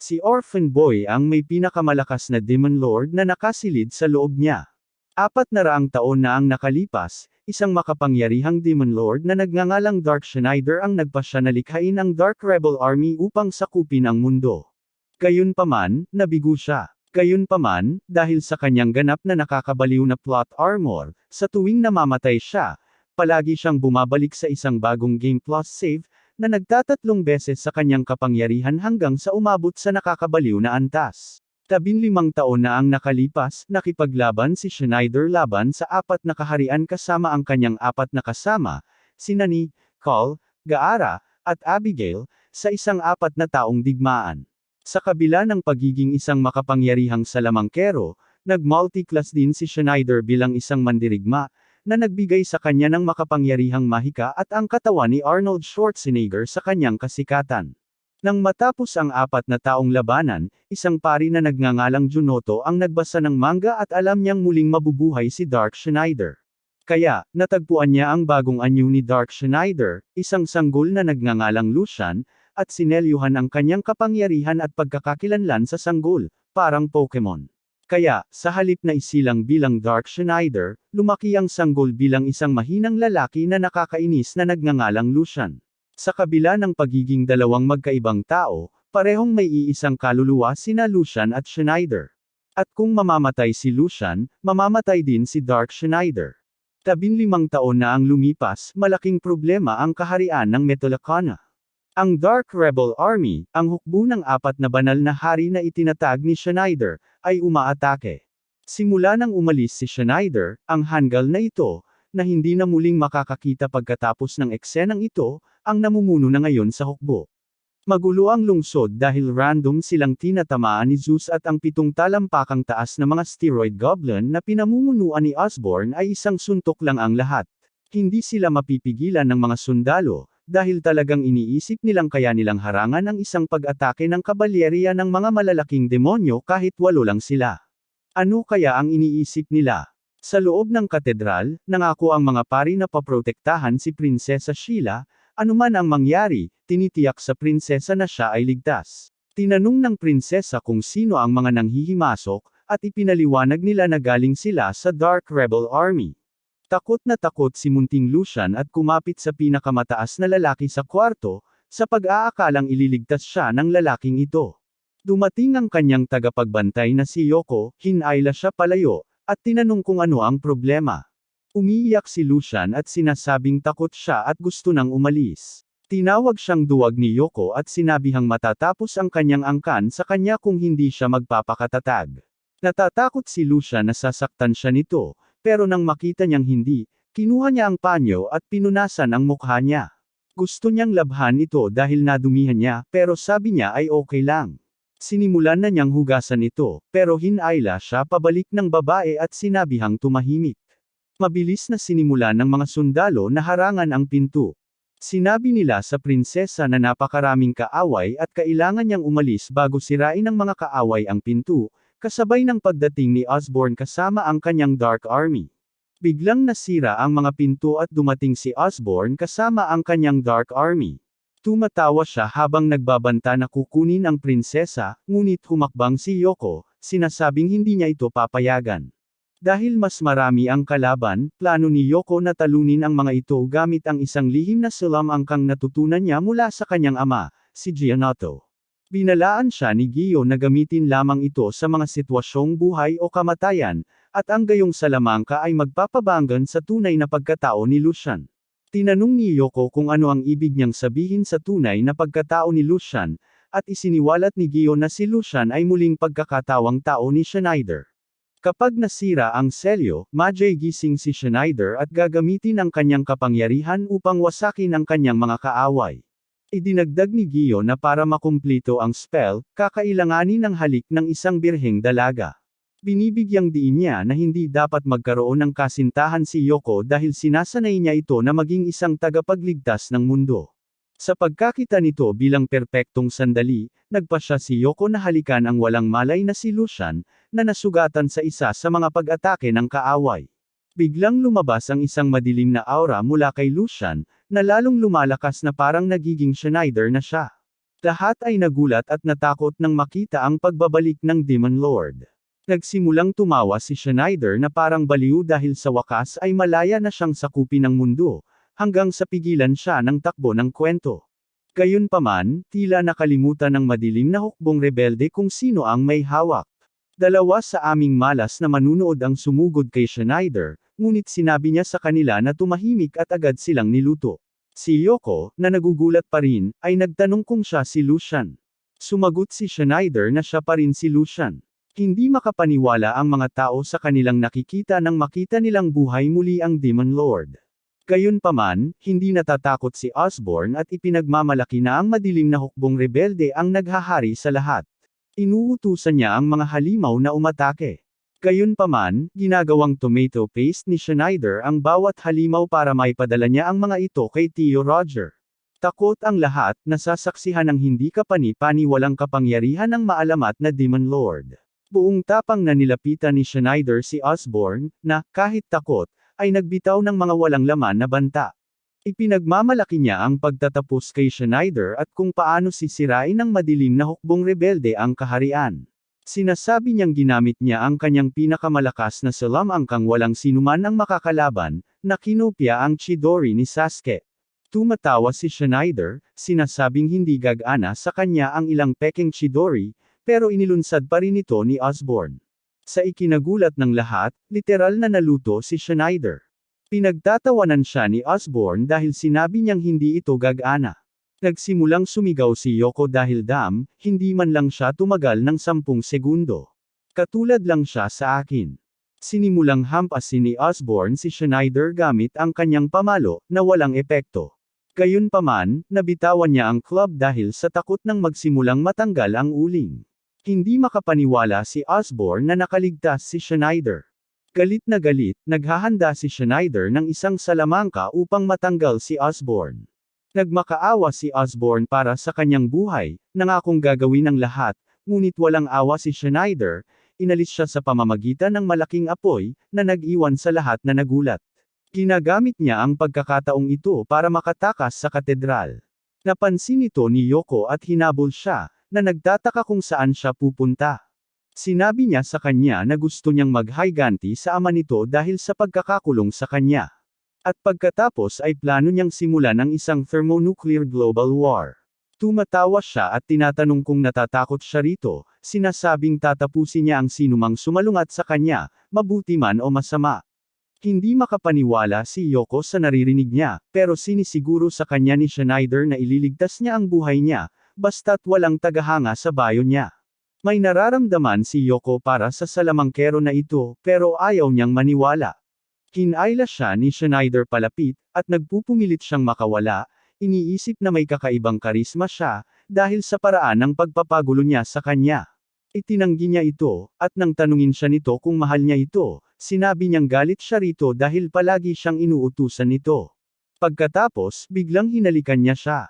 Si Orphan Boy ang may pinakamalakas na Demon Lord na nakasilid sa loob niya. 400 taon na ang nakalipas, isang makapangyarihang Demon Lord na nagngangalang Dark Schneider ang nagpasya na likhain ang Dark Rebel Army upang sakupin ang mundo. Gayunpaman, nabigo siya. Gayunpaman, dahil sa kanyang ganap na nakakabaliw na plot armor, sa tuwing namamatay siya, palagi siyang bumabalik sa isang bagong game plus save, na nagtatatlong beses sa kanyang kapangyarihan hanggang sa umabot sa nakakabaliw na antas. 15 taon na ang nakalipas, nakipaglaban si Schneider laban sa 4 na kaharian kasama ang kanyang 4 na kasama, sina ni Call, Gaara, at Abigail, sa isang 4 na taong digmaan. Sa kabila ng pagiging isang makapangyarihang salamangkero, nag-multiclass din si Schneider bilang isang mandirigma, na nagbigay sa kanya ng makapangyarihang mahika at ang katawan ni Arnold Schwarzenegger sa kanyang kasikatan. Nang matapos ang 4 na taong labanan, isang pari na nagngangalang Junoto ang nagbasa ng manga at alam niyang muling mabubuhay si Dark Schneider. Kaya, natagpuan niya ang bagong anyo ni Dark Schneider, isang sanggol na nagngangalang Lucian, at sinelyuhan ang kanyang kapangyarihan at pagkakakilanlan sa sanggol, parang Pokemon. Kaya, sa halip na isilang bilang Dark Schneider, lumaki ang sanggol bilang isang mahinang lalaki na nakakainis na nagngangalang Lucian. Sa kabila ng pagiging dalawang magkaibang tao, parehong may iisang kaluluwa sina Lucian at Schneider. At kung mamamatay si Lucian, mamamatay din si Dark Schneider. 15 taon na ang lumipas, malaking problema ang kaharian ng Metallicana. Ang Dark Rebel Army, ang hukbo ng 4 na banal na hari na itinatag ni Schneider, ay umaatake. Simula nang umalis si Schneider, ang hanggal na ito, na hindi na muling makakakita pagkatapos ng eksenang ito, ang namumuno na ngayon sa hukbo. Magulo ang lungsod dahil random silang tinatamaan ni Zeus at ang 7 talampakang taas na mga steroid goblin na pinamumunuan ni Osborn ay isang suntok lang ang lahat. Hindi sila mapipigilan ng mga sundalo, dahil talagang iniisip nilang kaya nilang harangan ang isang pag-atake ng kabalyeriya ng mga malalaking demonyo kahit 8 lang sila. Ano kaya ang iniisip nila? Sa loob ng katedral, nangako ang mga pari na paprotektahan si Prinsesa Sheila, anuman ang mangyari, tinitiyak sa prinsesa na siya ay ligtas. Tinanong ng prinsesa kung sino ang mga nanghihimasok, at ipinaliwanag nila na galing sila sa Dark Rebel Army. Takot na takot si Munting Lucian at kumapit sa pinakamataas na lalaki sa kwarto, sa pag-aakalang ililigtas siya ng lalaking ito. Dumating ang kanyang tagapagbantay na si Yoko, hinayla siya palayo, at tinanong kung ano ang problema. Umiiyak si Lucian at sinasabing takot siya at gusto nang umalis. Tinawag siyang duwag ni Yoko at sinabihang matatapos ang kanyang angkan sa kanya kung hindi siya magpapakatatag. Natatakot si Lucian na sasaktan siya nito, pero nang makita niyang hindi, kinuha niya ang panyo at pinunasan ang mukha niya. Gusto niyang labhan ito dahil nadumihan niya, pero sabi niya ay okay lang. Sinimulan na niyang hugasan ito, pero hinayla siya pabalik ng babae at sinabihang tumahimik. Mabilis na sinimulan ng mga sundalo na harangan ang pinto. Sinabi nila sa prinsesa na napakaraming kaaway at kailangan niyang umalis bago sirain ng mga kaaway ang pinto, kasabay ng pagdating ni Osborn kasama ang kanyang Dark Army. Biglang nasira ang mga pinto at dumating si Osborn kasama ang kanyang Dark Army. Tumatawa siya habang nagbabanta na kukunin ang prinsesa, ngunit humakbang si Yoko, sinasabing hindi niya ito papayagan. Dahil mas marami ang kalaban, plano ni Yoko na talunin ang mga ito gamit ang isang lihim na sulamangkang natutunan niya mula sa kanyang ama, si Gianotto. Binalaan siya ni Gio na gamitin lamang ito sa mga sitwasyong buhay o kamatayan, at ang gayong salamangka ay magpapabanggan sa tunay na pagkatao ni Lucian. Tinanong ni Yoko kung ano ang ibig niyang sabihin sa tunay na pagkatao ni Lucian, at isiniwalat ni Gio na si Lucian ay muling pagkakatawang tao ni Schneider. Kapag nasira ang selyo, gising si Schneider at gagamitin ang kanyang kapangyarihan upang wasakin ang kanyang mga kaaway. Idinagdag ni Gio na para makumplito ang spell, kakailanganin ng halik ng isang birheng dalaga. Binibigyang diin niya na hindi dapat magkaroon ng kasintahan si Yoko dahil sinasanay niya ito na maging isang tagapagligtas ng mundo. Sa pagkakita nito bilang perpektong sandali, nagpasya si Yoko na halikan ang walang malay na si Lucian, na nasugatan sa isa sa mga pag-atake ng kaaway. Biglang lumabas ang isang madilim na aura mula kay Lucian, na lalong lumalakas na parang nagiging Schneider na siya. Lahat ay nagulat at natakot nang makita ang pagbabalik ng Demon Lord. Nagsimulang tumawa si Schneider na parang baliw dahil sa wakas ay malaya na siyang sakupin ng mundo, hanggang sa pigilan siya ng takbo ng kwento. Gayunpaman, tila nakalimutan ng madilim na hukbong rebelde kung sino ang may hawak. Dalawa sa aming malas na manunood ang sumugod kay Schneider, ngunit sinabi niya sa kanila na tumahimik at agad silang niluto. Si Yoko, na nagugulat pa rin, ay nagtanong kung siya si Lucian. Sumagot si Schneider na siya pa rin si Lucian. Hindi makapaniwala ang mga tao sa kanilang nakikita nang makita nilang buhay muli ang Demon Lord. Gayunpaman, hindi natatakot si Osborn at ipinagmamalaki na ang madilim na hukbong rebelde ang naghahari sa lahat. Inuutusan niya ang mga halimaw na umatake. Gayunpaman, ginagawang tomato paste ni Schneider ang bawat halimaw para maipadala niya ang mga ito kay Tio Roger. Takot ang lahat, nasasaksihan ng hindi kapani-pani walang kapangyarihan ng maalamat na Demon Lord. Buong tapang na nilapitan ni Schneider si Osborn, na, kahit takot, ay nagbitaw ng mga walang laman na banta. Ipinagmamalaki niya ang pagtatapos kay Schneider at kung paano sisirain ng madilim na hukbong rebelde ang kaharian. Sinasabi niyang ginamit niya ang kanyang pinakamalakas na salamangkang walang sinuman ang makakalaban, na kinopya ang Chidori ni Sasuke. Tumatawa si Schneider, sinasabing hindi gagana sa kanya ang ilang peking Chidori, pero inilunsad pa rin ito ni Osborn. Sa ikinagulat ng lahat, literal na naluto si Schneider. Pinagtatawanan siya ni Osborn dahil sinabi niyang hindi ito gagana. Nagsimulang sumigaw si Yoko dahil hindi man lang siya tumagal ng 10 segundo. Katulad lang siya sa akin. Sinimulang hampasin ni Osborn si Schneider gamit ang kanyang pamalo, na walang epekto. Gayunpaman, nabitawan niya ang club dahil sa takot nang magsimulang matanggal ang uling. Hindi makapaniwala si Osborn na nakaligtas si Schneider. Galit na galit, naghahanda si Schneider ng isang salamangka upang matanggal si Osborn. Nagmakaawa si Osborn para sa kanyang buhay, nangakong gagawin ang lahat, ngunit walang awa si Schneider, inalis siya sa pamamagitan ng malaking apoy, na nag-iwan sa lahat na nagulat. Ginagamit niya ang pagkakataong ito para makatakas sa katedral. Napansin ito ni Yoko at hinabol siya, na nagtataka kung saan siya pupunta. Sinabi niya sa kanya na gusto niyang maghiganti sa ama nito dahil sa pagkakakulong sa kanya. At pagkatapos ay plano niyang simulan ang isang thermonuclear global war. Tumatawa siya at tinatanong kung natatakot siya rito, sinasabing tatapusin niya ang sinumang sumalungat sa kanya, mabuti man o masama. Hindi makapaniwala si Yoko sa naririnig niya, pero sinisiguro sa kanya ni Schneider na ililigtas niya ang buhay niya, basta't walang tagahanga sa bayo niya. May nararamdaman si Yoko para sa salamangkero na ito, pero ayaw niyang maniwala. Kinayla siya ni Schneider palapit, at nagpupumilit siyang makawala, iniisip na may kakaibang karisma siya, dahil sa paraan ng pagpapagulo niya sa kanya. Itinanggi niya ito, at nang tanungin siya nito kung mahal niya ito, sinabi niyang galit siya rito dahil palagi siyang inuutusan nito. Pagkatapos, biglang hinalikan niya siya.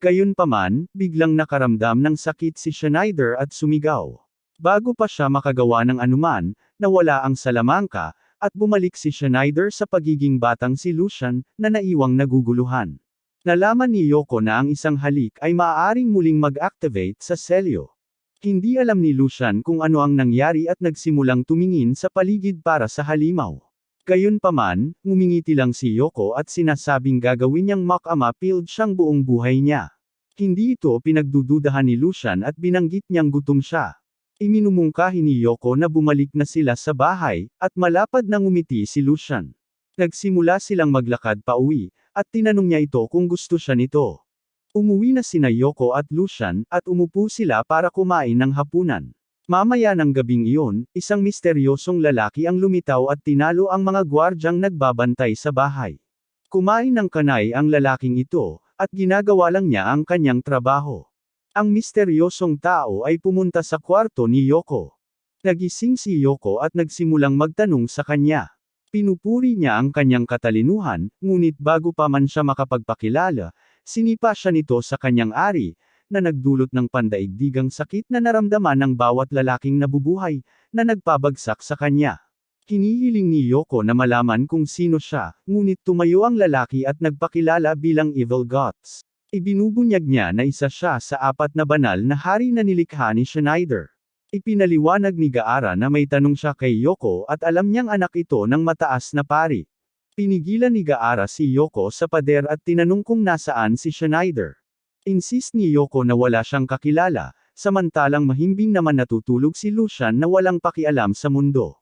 Gayunpaman, biglang nakaramdam ng sakit si Schneider at sumigaw. Bago pa siya makagawa ng anuman, nawala ang salamangka, at bumalik si Schneider sa pagiging batang si Lucian, na naiwang naguguluhan. Nalaman ni Yoko na ang isang halik ay maaaring muling mag-activate sa selyo. Hindi alam ni Lucian kung ano ang nangyari at nagsimulang tumingin sa paligid para sa halimaw. Gayunpaman, ngumingiti lang si Yoko at sinasabing gagawin niyang mock-ama field siyang buong buhay niya. Hindi ito pinagdududahan ni Lucian at binanggit niyang gutom siya. Iminumungkahi ni Yoko na bumalik na sila sa bahay, at malapad na ngumiti si Lucian. Nagsimula silang maglakad pa uwi, at tinanong niya ito kung gusto siya nito. Umuwi na sina Yoko at Lucian, at umupo sila para kumain ng hapunan. Mamaya ng gabing iyon, isang misteryosong lalaki ang lumitaw at tinalo ang mga gwardyang nagbabantay sa bahay. Kumain ng kanay ang lalaking ito, at ginagawa lang niya ang kanyang trabaho. Ang misteryosong tao ay pumunta sa kwarto ni Yoko. Nagising si Yoko at nagsimulang magtanong sa kanya. Pinupuri niya ang kanyang katalinuhan, ngunit bago pa man siya makapagpakilala, sinipa siya nito sa kanyang ari, na nagdulot ng pandaigdigang sakit na naramdaman ng bawat lalaking nabubuhay, na nagpabagsak sa kanya. Hinihiling ni Yoko na malaman kung sino siya, ngunit tumayo ang lalaki at nagpakilala bilang Evil Gods. Ibinubunyag niya na isa siya sa 4 na banal na hari na nilikha ni Schneider. Ipinaliwanag ni Gaara na may tanong siya kay Yoko at alam niyang anak ito ng mataas na pari. Pinigilan ni Gaara si Yoko sa pader at tinanong kung nasaan si Schneider. Insist ni Yoko na wala siyang kakilala, samantalang mahimbing naman natutulog si Lucian na walang pakialam sa mundo.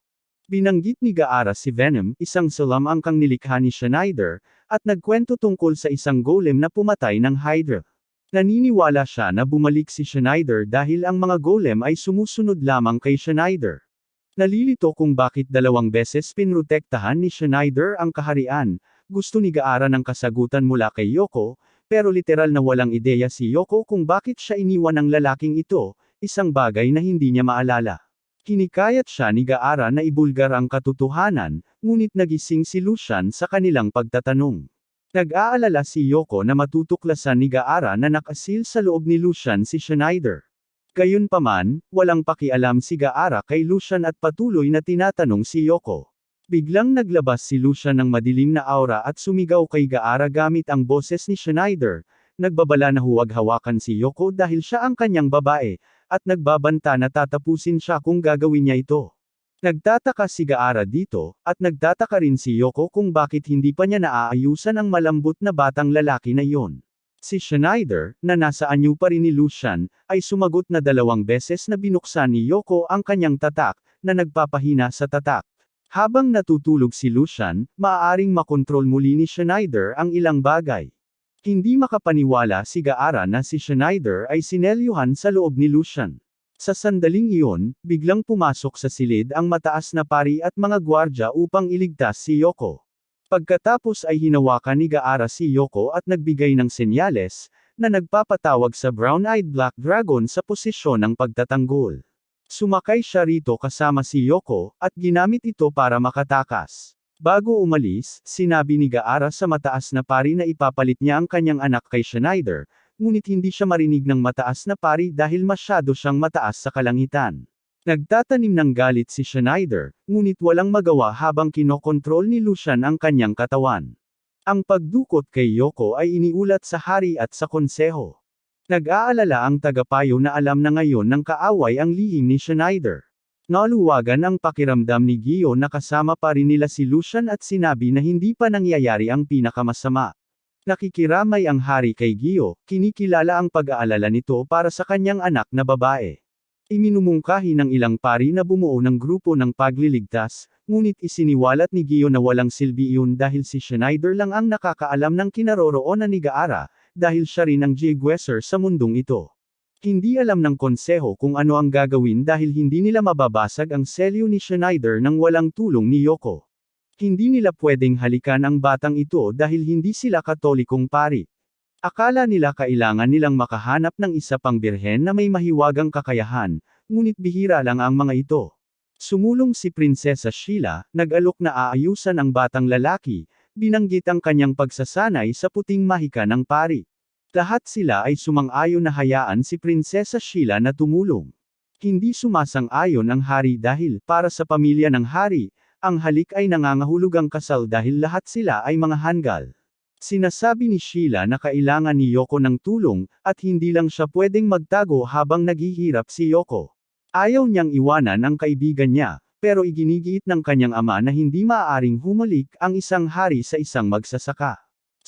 Binanggit ni Gaara si Venom, isang salam angkang nilikha ni Schneider, at nagkwento tungkol sa isang golem na pumatay ng Hydra. Naniniwala siya na bumalik si Schneider dahil ang mga golem ay sumusunod lamang kay Schneider. Nalilito kung bakit 2 beses pinrotektahan ni Schneider ang kaharian. Gusto ni Gaara ng kasagutan mula kay Yoko, pero literal na walang ideya si Yoko kung bakit siya iniwan ng lalaking ito, isang bagay na hindi niya maalala. Hinikayat siya ni Gaara na ibulgar ang katotohanan, ngunit nagising si Lucian sa kanilang pagtatanong. Nag-aalala si Yoko na matutuklasan ni Gaara na nakasil sa loob ni Lucian si Schneider. Gayunpaman, walang pakialam si Gaara kay Lucian at patuloy na tinatanong si Yoko. Biglang naglabas si Lucian ng madilim na aura at sumigaw kay Gaara gamit ang boses ni Schneider, nagbabala na huwag hawakan si Yoko dahil siya ang kanyang babae, at nagbabanta na tatapusin siya kung gagawin niya ito. Nagtataka si Gaara dito, at nagtataka rin si Yoko kung bakit hindi pa niya naaayusan ang malambot na batang lalaki na iyon. Si Schneider, na nasa anyo pa rin ni Lucian, ay sumagot na 2 beses na binuksan ni Yoko ang kanyang tatak, na nagpapahina sa tatak. Habang natutulog si Lucian, maaaring makontrol muli ni Schneider ang ilang bagay. Hindi makapaniwala si Gaara na si Schneider ay sinelyuhan sa loob ni Lucian. Sa sandaling iyon, biglang pumasok sa silid ang mataas na pari at mga gwardya upang iligtas si Yoko. Pagkatapos ay hinawakan ni Gaara si Yoko at nagbigay ng senyales, na nagpapatawag sa brown-eyed black dragon sa posisyon ng pagtatanggol. Sumakay siya rito kasama si Yoko, at ginamit ito para makatakas. Bago umalis, sinabi ni Gaara sa mataas na pari na ipapalit niya ang kanyang anak kay Schneider, ngunit hindi siya marinig ng mataas na pari dahil masyado siyang mataas sa kalangitan. Nagtatanim ng galit si Schneider, ngunit walang magawa habang kinokontrol ni Lucian ang kanyang katawan. Ang pagdukot kay Yoko ay iniulat sa hari at sa konseho. Nag-aalala ang tagapayo na alam na ngayon ng kaaway ang lihim ni Schneider. Naluwagan ang pakiramdam ni Gio na kasama pa rin nila si Lucian at sinabi na hindi pa nangyayari ang pinakamasama. Nakikiramay ang hari kay Gio, kinikilala ang pag-aalala nito para sa kanyang anak na babae. Iminumungkahi ng ilang pari na bumuo ng grupo ng pagliligtas, ngunit isiniwalat ni Gio na walang silbi iyon dahil si Schneider lang ang nakakaalam ng kinaroroonan ni Gaara, dahil siya rin ang Jagueser sa mundong ito. Hindi alam ng konseho kung ano ang gagawin dahil hindi nila mababasag ang selyo ni Schneider nang walang tulong ni Yoko. Hindi nila pwedeng halikan ang batang ito dahil hindi sila katolikong pari. Akala nila kailangan nilang makahanap ng isa pang birhen na may mahiwagang kakayahan, ngunit bihira lang ang mga ito. Sumulong si Prinsesa Sheila, nag-alok na aayusan ang batang lalaki, binanggit ang kanyang pagsasanay sa puting mahika ng pari. Lahat sila ay sumang-ayon na hayaan si Prinsesa Sheila na tumulong. Hindi sumasang-ayon ang hari dahil, para sa pamilya ng hari, ang halik ay nangangahulugang kasal dahil lahat sila ay mga hanggal. Sinasabi ni Sheila na kailangan ni Yoko ng tulong, at hindi lang siya pwedeng magtago habang naghihirap si Yoko. Ayaw niyang iwanan ang kaibigan niya, pero iginigiit ng kanyang ama na hindi maaaring humalik ang isang hari sa isang magsasaka.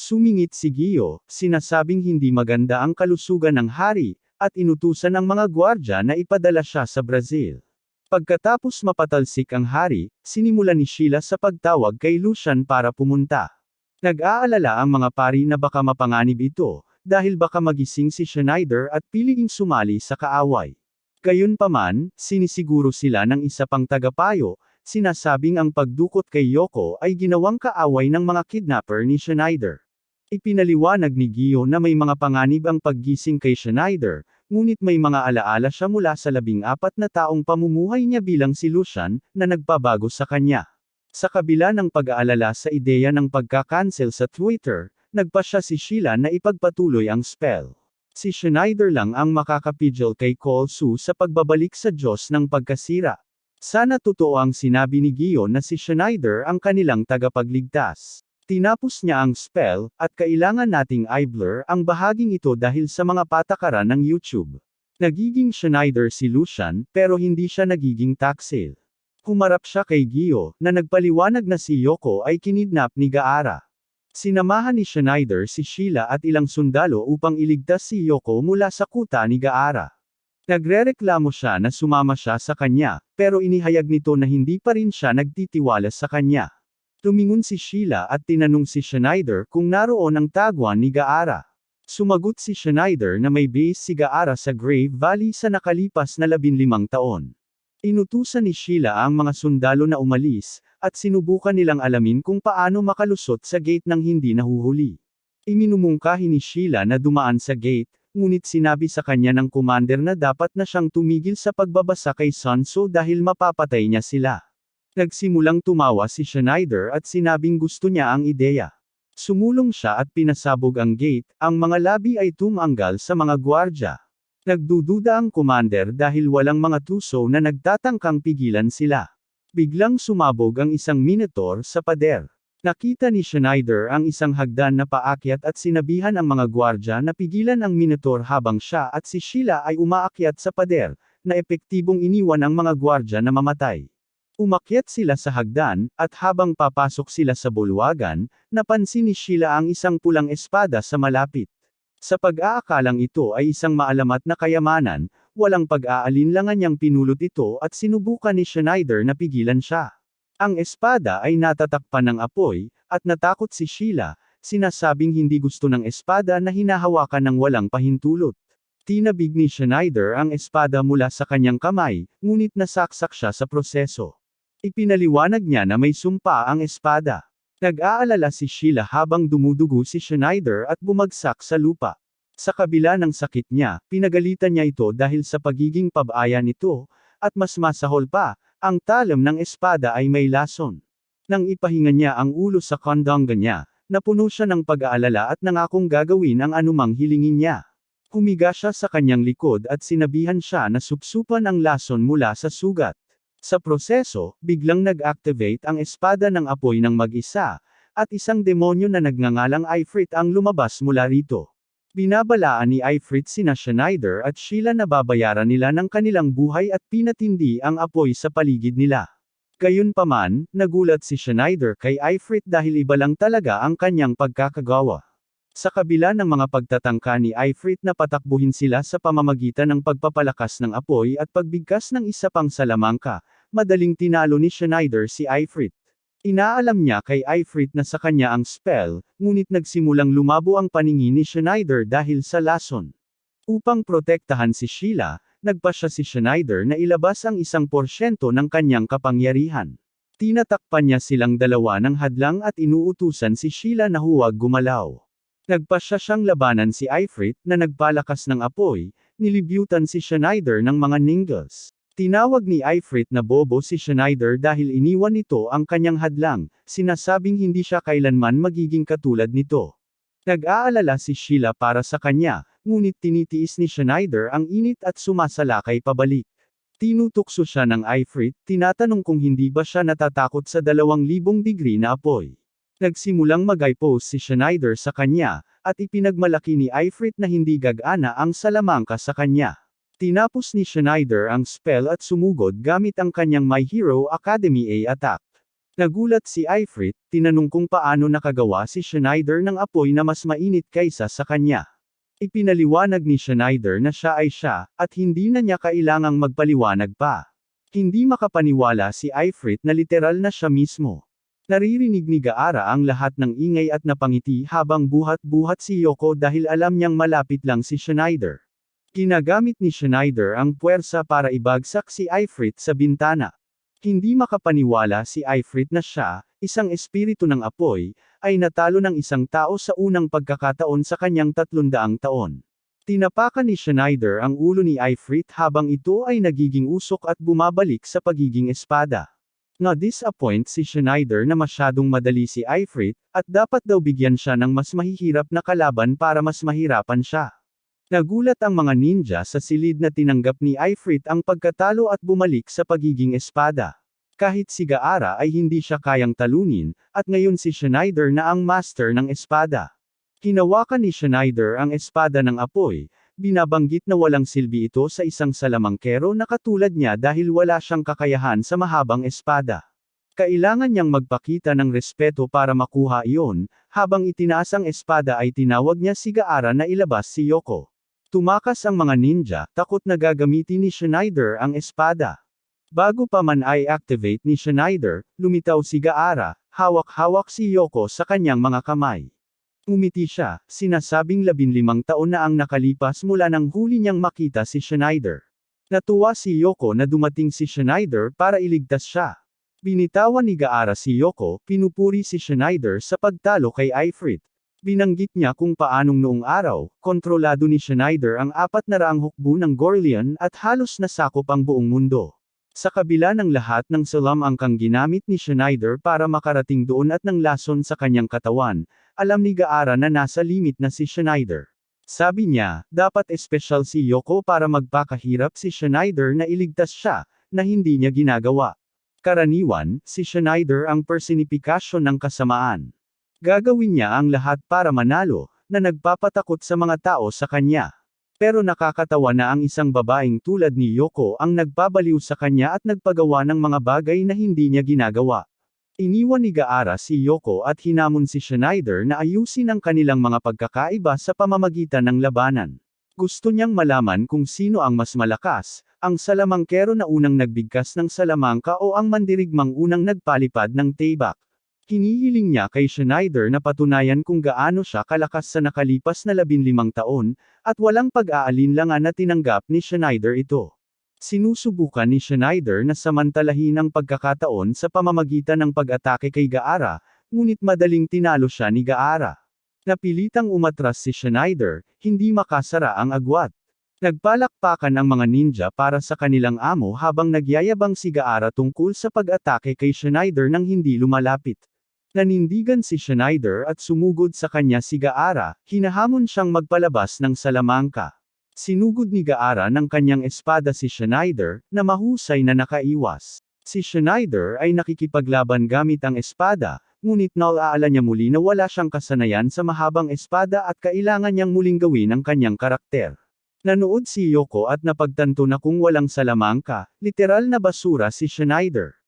Sumingit si Gio, sinasabing hindi maganda ang kalusugan ng hari, at inutusan ang mga gwardya na ipadala siya sa Brazil. Pagkatapos mapatalsik ang hari, sinimulan ni Sheila sa pagtawag kay Lucian para pumunta. Nag-aalala ang mga pari na baka mapanganib ito, dahil baka magising si Schneider at piliing sumali sa kaaway. Gayunpaman, sinisiguro sila ng isa pang tagapayo, sinasabing ang pagdukot kay Yoko ay ginawang kaaway ng mga kidnapper ni Schneider. Ipinaliwanag ni Gio na may mga panganib ang paggising kay Schneider, ngunit may mga alaala siya mula sa 14 na taong pamumuhay niya bilang si Lucian, na nagpabago sa kanya. Sa kabila ng pag-aalala sa ideya ng pagka-cancel sa Twitter, nagpasya si Sheila na ipagpatuloy ang spell. Si Schneider lang ang makakapigil kay Cole Su sa pagbabalik sa Diyos ng pagkasira. Sana totoo ang sinabi ni Gio na si Schneider ang kanilang tagapagligtas. Tinapos niya ang spell, at kailangan nating i-blur ang bahaging ito dahil sa mga patakaran ng YouTube. Nagiging Schneider si Lucian, pero hindi siya nagiging Taxil. Humarap siya kay Gio, na nagpaliwanag na si Yoko ay kinidnap ni Gaara. Sinamahan ni Schneider si Sheila at ilang sundalo upang iligtas si Yoko mula sa kuta ni Gaara. Nagrereklamo siya na sumama siya sa kanya, pero inihayag nito na hindi pa rin siya nagtitiwala sa kanya. Tumingon si Sheila at tinanong si Schneider kung naroon ang tagwan ni Gaara. Sumagot si Schneider na may base si Gaara sa Grave Valley sa nakalipas na 15 taon. Inutusan ni Sheila ang mga sundalo na umalis, at sinubukan nilang alamin kung paano makalusot sa gate nang hindi nahuhuli. Iminumungkahi ni Sheila na dumaan sa gate, ngunit sinabi sa kanya ng commander na dapat na siyang tumigil sa pagbabasa kay Sun Tzu dahil mapapatay niya sila. Nagsimulang tumawa si Schneider at sinabing gusto niya ang ideya. Sumulong siya at pinasabog ang gate, ang mga labi ay tumanggal sa mga gwardya. Nagdududa ang commander dahil walang mga tuso na nagtatangkang pigilan sila. Biglang sumabog ang isang minotaur sa pader. Nakita ni Schneider ang isang hagdan na paakyat at sinabihan ang mga gwardya na pigilan ang minotaur habang siya at si Sheila ay umaakyat sa pader, na epektibong iniwan ang mga gwardya na mamatay. Umakyat sila sa hagdan, at habang papasok sila sa bulwagan, napansin ni Sheila ang isang pulang espada sa malapit. Sa pag-aakalang ito ay isang maalamat na kayamanan, walang pag-aalinlangan niyang pinulot ito at sinubukan ni Schneider na pigilan siya. Ang espada ay natatakpan ng apoy, at natakot si Sheila, sinasabing hindi gusto ng espada na hinahawakan ng walang pahintulot. Tinabig ni Schneider ang espada mula sa kanyang kamay, ngunit nasaksak siya sa proseso. Ipinaliwanag niya na may sumpa ang espada. Nag-aalala si Sheila habang dumudugo si Schneider at bumagsak sa lupa. Sa kabila ng sakit niya, pinagalitan niya ito dahil sa pagiging pabaya nito, at mas masahol pa, ang talim ng espada ay may lason. Nang ipahinga niya ang ulo sa kondonga niya, napuno siya ng pag-aalala at nangakong gagawin ang anumang hilingin niya. Humiga siya sa kanyang likod at sinabihan siya na supsupan ang lason mula sa sugat. Sa proseso, biglang nag-activate ang espada ng apoy ng mag-isa, at isang demonyo na nagngangalang Ifrit ang lumabas mula rito. Binabalaan ni Ifrit sina Schneider at Sheila na babayaran nila ng kanilang buhay at pinatindi ang apoy sa paligid nila. Gayunpaman, nagulat si Schneider kay Ifrit dahil iba lang talaga ang kanyang pagkakagawa. Sa kabila ng mga pagtatangka ni Ifrit na patakbuhin sila sa pamamagitan ng pagpapalakas ng apoy at pagbigkas ng isa pang salamangka, madaling tinalo ni Schneider si Ifrit. Inaalam niya kay Ifrit na sa kanya ang spell, ngunit nagsimulang lumabo ang paningin ni Schneider dahil sa lason. Upang protektahan si Sheila, nagpasya si Schneider na ilabas ang 1% ng kanyang kapangyarihan. Tinatakpan niya silang dalawa ng hadlang at inuutusan si Sheila na huwag gumalaw. Nagpasya siyang labanan si Ifrit na nagpalakas ng apoy, nilibyutan si Schneider ng mga ninjas. Tinawag ni Ifrit na bobo si Schneider dahil iniwan nito ang kanyang hadlang, sinasabing hindi siya kailanman magiging katulad nito. Nag-aalala si Sheila para sa kanya, ngunit tinitiis ni Schneider ang init at sumasalakay pabalik. Tinutukso siya ng Ifrit, tinatanong kung hindi ba siya natatakot sa 2,000 degree na apoy. Nagsimulang mag-i-pose si Schneider sa kanya, at ipinagmalaki ni Ifrit na hindi gagana ang salamangka sa kanya. Tinapos ni Schneider ang spell at sumugod gamit ang kanyang My Hero Academy A attack. Nagulat si Ifrit, tinanong kung paano nakagawa si Schneider ng apoy na mas mainit kaysa sa kanya. Ipinaliwanag ni Schneider na siya ay siya, at hindi na niya kailangang magpaliwanag pa. Hindi makapaniwala si Ifrit na literal na siya mismo. Naririnig ni Gaara ang lahat ng ingay at napangiti habang buhat-buhat si Yoko dahil alam niyang malapit lang si Schneider. Ginagamit ni Schneider ang puwersa para ibagsak si Ifrit sa bintana. Hindi makapaniwala si Ifrit na siya, isang espiritu ng apoy, ay natalo ng isang tao sa unang pagkakataon sa kanyang 300 taon. Tinapakan ni Schneider ang ulo ni Ifrit habang ito ay nagiging usok at bumabalik sa pagiging espada. Na-disappoint si Schneider na masyadong madali si Ifrit, at dapat daw bigyan siya ng mas mahihirap na kalaban para mas mahirapan siya. Nagulat ang mga ninja sa silid na tinanggap ni Ifrit ang pagkatalo at bumalik sa pagiging espada. Kahit si Gaara ay hindi siya kayang talunin, at ngayon si Schneider na ang master ng espada. Hinawakan ni Schneider ang espada ng apoy, binabanggit na walang silbi ito sa isang salamangkero na katulad niya dahil wala siyang kakayahan sa mahabang espada. Kailangan niyang magpakita ng respeto para makuha iyon, habang itinaas ang espada ay tinawag niya si Gaara na ilabas si Yoko. Tumakas ang mga ninja, takot na gagamitin ni Schneider ang espada. Bago pa man ay activate ni Schneider, lumitaw si Gaara, hawak-hawak si Yoko sa kanyang mga kamay. Umiti siya, sinasabing 15 taon na ang nakalipas mula nang huli niyang makita si Schneider. Natuwa si Yoko na dumating si Schneider para iligtas siya. Binitawan ni Gaara si Yoko, pinupuri si Schneider sa pagtalo kay Ifrit. Binanggit niya kung paanong noong araw, kontrolado ni Schneider ang 400 hukbo ng Gorlian at halos nasakop ang buong mundo. Sa kabila ng lahat ng salamangkang ginamit ni Schneider para makarating doon at ng lason sa kanyang katawan, alam ni Gaara na nasa limit na si Schneider. Sabi niya, dapat espesyal si Yoko para magpakahirap si Schneider na iligtas siya, na hindi niya ginagawa. Karaniwan, si Schneider ang personifikasyon ng kasamaan. Gagawin niya ang lahat para manalo, na nagpapatakot sa mga tao sa kanya. Pero nakakatawa na ang isang babaeng tulad ni Yoko ang nagpabaliw sa kanya at nagpagawa ng mga bagay na hindi niya ginagawa. Iniwan ni Gaara si Yoko at hinamon si Schneider na ayusin ang kanilang mga pagkakaiba sa pamamagitan ng labanan. Gusto niyang malaman kung sino ang mas malakas, ang salamangkero na unang nagbigkas ng salamangka o ang mandirigmang unang nagpalipad ng tebak. Hinihiling niya kay Schneider na patunayan kung gaano siya kalakas sa nakalipas na 15 taon, at walang pag-aalinlangan na tinanggap ni Schneider ito. Sinusubukan ni Schneider na samantalahin ang pagkakataon sa pamamagitan ng pag-atake kay Gaara, ngunit madaling tinalo siya ni Gaara. Napilitang umatras si Schneider, hindi makasara ang agwat. Nagpalakpakan ang mga ninja para sa kanilang amo habang nagyayabang si Gaara tungkol sa pag-atake kay Schneider nang hindi lumalapit. Nanindigan si Schneider at sumugod sa kanya si Gaara, hinahamon siyang magpalabas ng salamangka. Sinugod ni Gaara ng kanyang espada si Schneider, na mahusay na nakaiwas. Si Schneider ay nakikipaglaban gamit ang espada, ngunit naalaala niya muli na wala siyang kasanayan sa mahabang espada at kailangan niyang muling gawin ang kanyang karakter. Nanood si Yoko at napagtanto na kung walang salamangka, literal na basura si Schneider.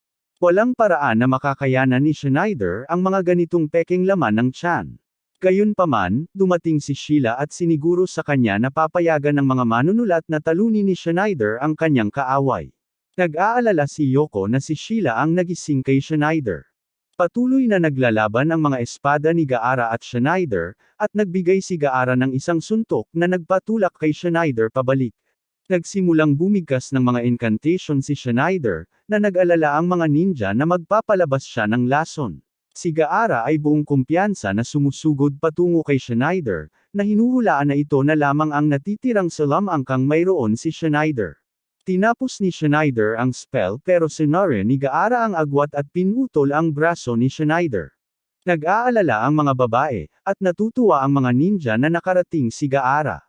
Walang paraan na makakayanan ni Schneider ang mga ganitong pekeng laman ng tiyan. Gayunpaman, dumating si Sheila at siniguro sa kanya na papayagan ng mga manunulat na talunin ni Schneider ang kanyang kaaway. Nag-aalala si Yoko na si Sheila ang nagising kay Schneider. Patuloy na naglalaban ang mga espada ni Gaara at Schneider, at nagbigay si Gaara ng isang suntok na nagpatulak kay Schneider pabalik. Nagsimulang bumigkas ng mga incantation si Schneider, na nag-alala ang mga ninja na magpapalabas siya ng lason. Si Gaara ay buong kumpiyansa na sumusugod patungo kay Schneider, na hinuhulaan na ito na lamang ang natitirang salamangkang mayroon si Schneider. Tinapos ni Schneider ang spell pero sinare ni Gaara ang agwat at pinutol ang braso ni Schneider. Nag-aalala ang mga babae, at natutuwa ang mga ninja na nakarating si Gaara.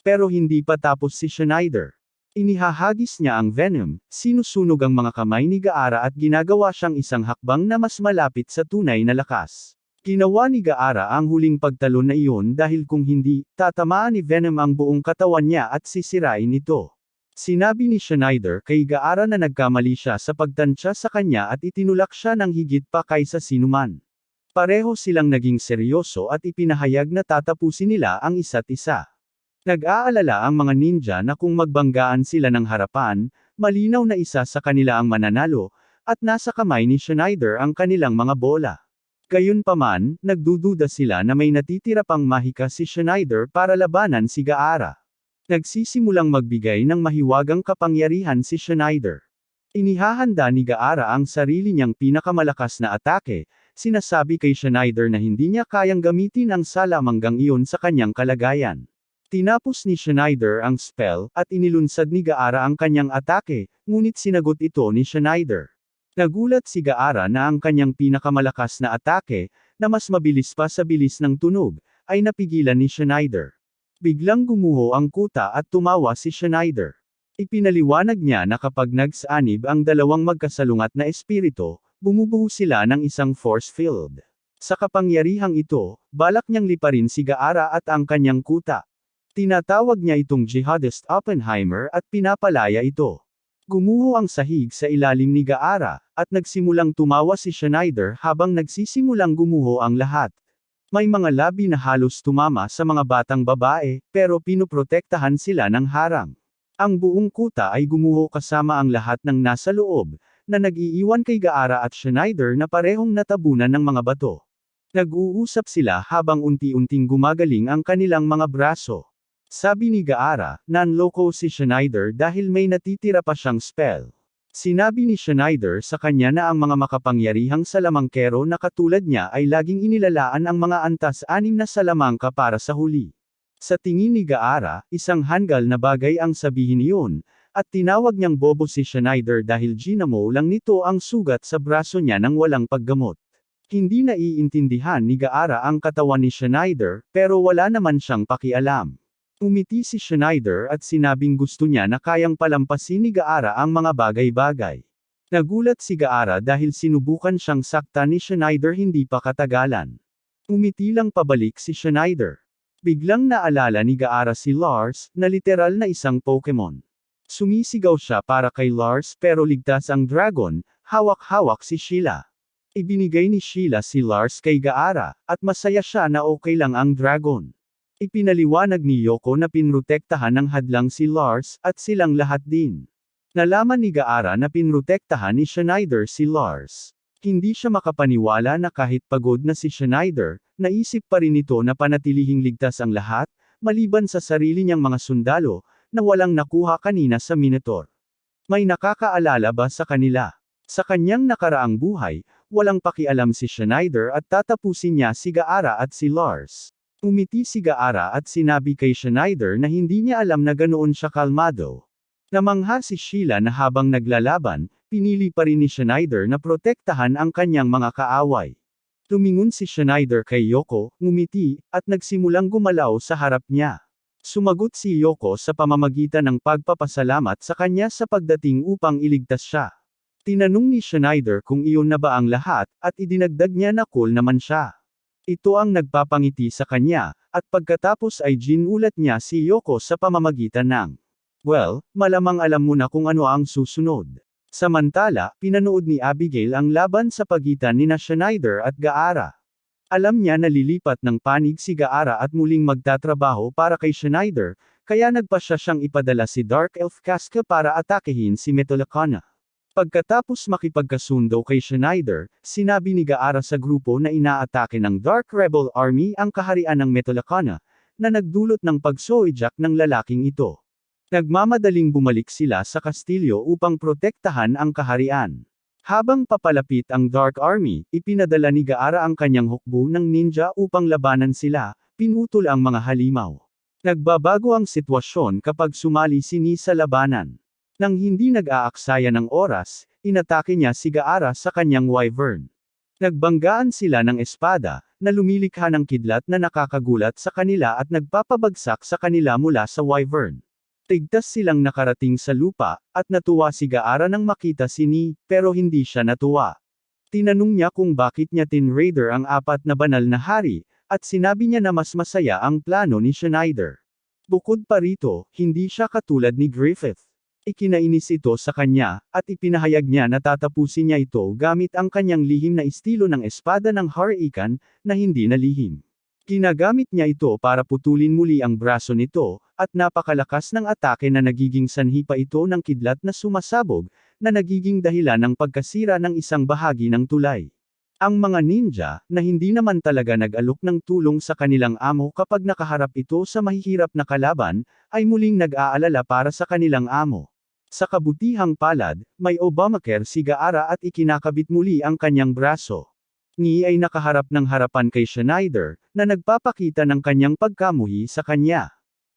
Pero hindi pa tapos si Schneider. Inihahagis niya ang venom, sinusunog ang mga kamay ni Gaara at ginagawa siyang isang hakbang na mas malapit sa tunay na lakas. Ginawa ni Gaara ang huling pagtalon na iyon dahil kung hindi, tatamaan ni Venom ang buong katawan niya at sisirain ito. Sinabi ni Schneider kay Gaara na nagkamali siya sa pagtansya sa kanya at itinulak siya ng higit pa kaysa sinuman. Pareho silang naging seryoso at ipinahayag na tatapusin nila ang isa't isa. Nag-aalala ang mga ninja na kung magbanggaan sila ng harapan, malinaw na isa sa kanila ang mananalo, at nasa kamay ni Schneider ang kanilang mga bola. Gayunpaman, nagdududa sila na may natitira pang mahika si Schneider para labanan si Gaara. Nagsisimulang magbigay ng mahiwagang kapangyarihan si Schneider. Inihahanda ni Gaara ang sarili niyang pinakamalakas na atake, sinasabi kay Schneider na hindi niya kayang gamitin ang salamanggang iyon sa kanyang kalagayan. Tinapos ni Schneider ang spell, at inilunsad ni Gaara ang kanyang atake, ngunit sinagot ito ni Schneider. Nagulat si Gaara na ang kanyang pinakamalakas na atake, na mas mabilis pa sa bilis ng tunog, ay napigilan ni Schneider. Biglang gumuho ang kuta at tumawa si Schneider. Ipinaliwanag niya na kapag nagsanib ang dalawang magkasalungat na espiritu, bumubuo sila ng isang force field. Sa kapangyarihang ito, balak niyang liparin si Gaara at ang kanyang kuta. Tinatawag niya itong Jihadist Oppenheimer at pinapalaya ito. Gumuho ang sahig sa ilalim ni Gaara, at nagsimulang tumawa si Schneider habang nagsisimulang gumuho ang lahat. May mga labi na halos tumama sa mga batang babae, pero pinoprotektahan sila ng harang. Ang buong kuta ay gumuho kasama ang lahat ng nasa loob, na nag-iiwan kay Gaara at Schneider na parehong natabunan ng mga bato. Nag-uusap sila habang unti-unting gumagaling ang kanilang mga braso. Sabi ni Gaara, nanloko si Schneider dahil may natitira pa siyang spell. Sinabi ni Schneider sa kanya na ang mga makapangyarihang salamangkero na katulad niya ay laging inilalaan ang mga antas-anim na salamangka para sa huli. Sa tingin ni Gaara, isang hanggal na bagay ang sabihin iyon, at tinawag niyang bobo si Schneider dahil ginamo lang nito ang sugat sa braso niya nang walang paggamot. Hindi naiintindihan ni Gaara ang katawan ni Schneider, pero wala naman siyang pakialam. Umiti si Schneider at sinabing gusto niya na kayang palampasin ni Gaara ang mga bagay-bagay. Nagulat si Gaara dahil sinubukan siyang saktan ni Schneider hindi pa katagalan. Umiti lang pabalik si Schneider. Biglang naalala ni Gaara si Lars, na literal na isang Pokemon. Sumisigaw siya para kay Lars pero ligtas ang dragon, hawak-hawak si Sheila. Ibinigay ni Sheila si Lars kay Gaara, at masaya siya na okay lang ang dragon. Ipinaliwanag ni Yoko na pinrotektahan ng hadlang si Lars, at silang lahat din. Nalaman ni Gaara na pinrotektahan ni Schneider si Lars. Hindi siya makapaniwala na kahit pagod na si Schneider, naisip pa rin ito na panatilihing ligtas ang lahat, maliban sa sarili niyang mga sundalo, na walang nakuha kanina sa Minotaur. May nakakaalala ba sa kanila? Sa kanyang nakaraang buhay, walang pakialam si Schneider at tatapusin niya si Gaara at si Lars. Umiti si Gaara at sinabi kay Schneider na hindi niya alam na ganoon siya kalmado. Namangha si Sheila na habang naglalaban, pinili pa rin ni Schneider na protektahan ang kanyang mga kaaway. Tumingon si Schneider kay Yoko, ngumiti, at nagsimulang gumalaw sa harap niya. Sumagot si Yoko sa pamamagitan ng pagpapasalamat sa kanya sa pagdating upang iligtas siya. Tinanong ni Schneider kung iyon na ba ang lahat, at idinagdag niya na cool naman siya. Ito ang nagpapangiti sa kanya, at pagkatapos ay ginulat niya si Yoko sa pamamagitan ng, well, malamang alam mo na kung ano ang susunod. Samantala, pinanood ni Abigail ang laban sa pagitan nina Schneider at Gaara. Alam niya na lilipat ng panig si Gaara at muling magtatrabaho para kay Schneider, kaya nagpasya siyang ipadala si Dark Elf Casca para atakehin si Metallicana. Pagkatapos makipagkasundo kay Schneider, sinabi ni Gaara sa grupo na inaatake ng Dark Rebel Army ang kaharian ng Metallicana, na nagdulot ng pagsoijak ng lalaking ito. Nagmamadaling bumalik sila sa kastilyo upang protektahan ang kaharian. Habang papalapit ang Dark Army, ipinadala ni Gaara ang kanyang hukbo ng ninja upang labanan sila, pinutol ang mga halimaw. Nagbabago ang sitwasyon kapag sumali si Ni sa labanan. Nang hindi nag-aaksaya ng oras, inatake niya si Gaara sa kanyang wyvern. Nagbanggaan sila ng espada, na lumilikha ng kidlat na nakakagulat sa kanila at nagpapabagsak sa kanila mula sa wyvern. Tigtas silang nakarating sa lupa, at natuwa si Gaara nang makita si Ni, pero hindi siya natuwa. Tinanong niya kung bakit niya tinraider ang 4 na banal na hari, at sinabi niya na mas masaya ang plano ni Schneider. Bukod pa rito, hindi siya katulad ni Griffith. Ikinainis ito sa kanya, at ipinahayag niya na tatapusin niya ito gamit ang kanyang lihim na estilo ng espada ng Harikan, na hindi na lihim. Ginagamit niya ito para putulin muli ang braso nito, at napakalakas ng atake na nagiging sanhi pa ito ng kidlat na sumasabog, na nagiging dahilan ng pagkasira ng isang bahagi ng tulay. Ang mga ninja, na hindi naman talaga nag-alok ng tulong sa kanilang amo kapag nakaharap ito sa mahihirap na kalaban, ay muling nag-aalala para sa kanilang amo. Sa kabutihang palad, may Obamacare si Gaara at ikinakabit muli ang kanyang braso. Ni ay nakaharap ng harapan kay Schneider, na nagpapakita ng kanyang pagkamuhi sa kanya.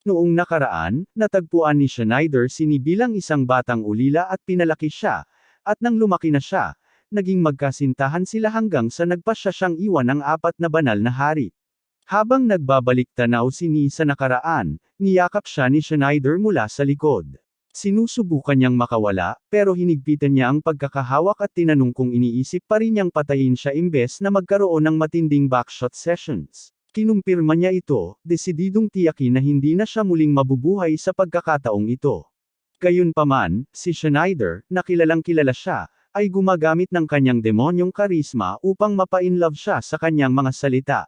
Noong nakaraan, natagpuan ni Schneider si Ni bilang isang batang ulila at pinalaki siya, at nang lumaki na siya, naging magkasintahan sila hanggang sa nagpasya siyang iwan ang 4 na banal na hari. Habang nagbabalik tanaw si Ni sa nakaraan, niyakap siya ni Schneider mula sa likod. Sinusubukan niyang makawala, pero hinigpitan niya ang pagkakahawak at tinanong kung iniisip pa rin niyang patayin siya imbes na magkaroon ng matinding backshot sessions. Kinumpirma niya ito, desididong tiyakin na hindi na siya muling mabubuhay sa pagkakataong ito. Gayunpaman, si Schneider, na kilalang kilala siya, ay gumagamit ng kanyang demonyong karisma upang mapa-inlove siya sa kanyang mga salita.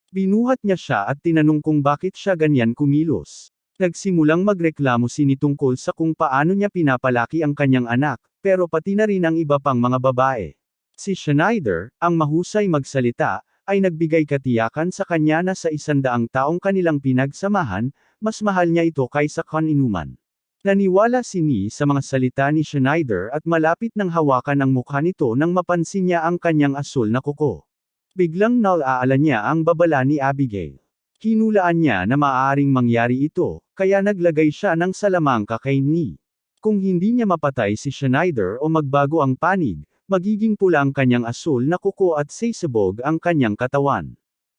Binuhat niya siya at tinanong kung bakit siya ganyan kumilos. Nagsimulang magreklamo tungkol sa kung paano niya pinapalaki ang kanyang anak, pero pati na rin ang iba pang mga babae. Si Schneider, ang mahusay magsalita, ay nagbigay katiyakan sa kanya na sa 100 taong kanilang pinagsamahan, mas mahal niya ito kaysa kaninuman. Naniwala si Ni sa mga salita ni Schneider at malapit nang hawakan ang mukha nito nang mapansin niya ang kanyang asul na kuko. Biglang naalala niya ang babala ni Abigail. Hinulaan niya na maaaring mangyari ito, kaya naglagay siya ng salamangka kay Ni. Kung hindi niya mapatay si Schneider o magbago ang panig, magiging pula ang kanyang asul na kuko at sisabog ang kanyang katawan.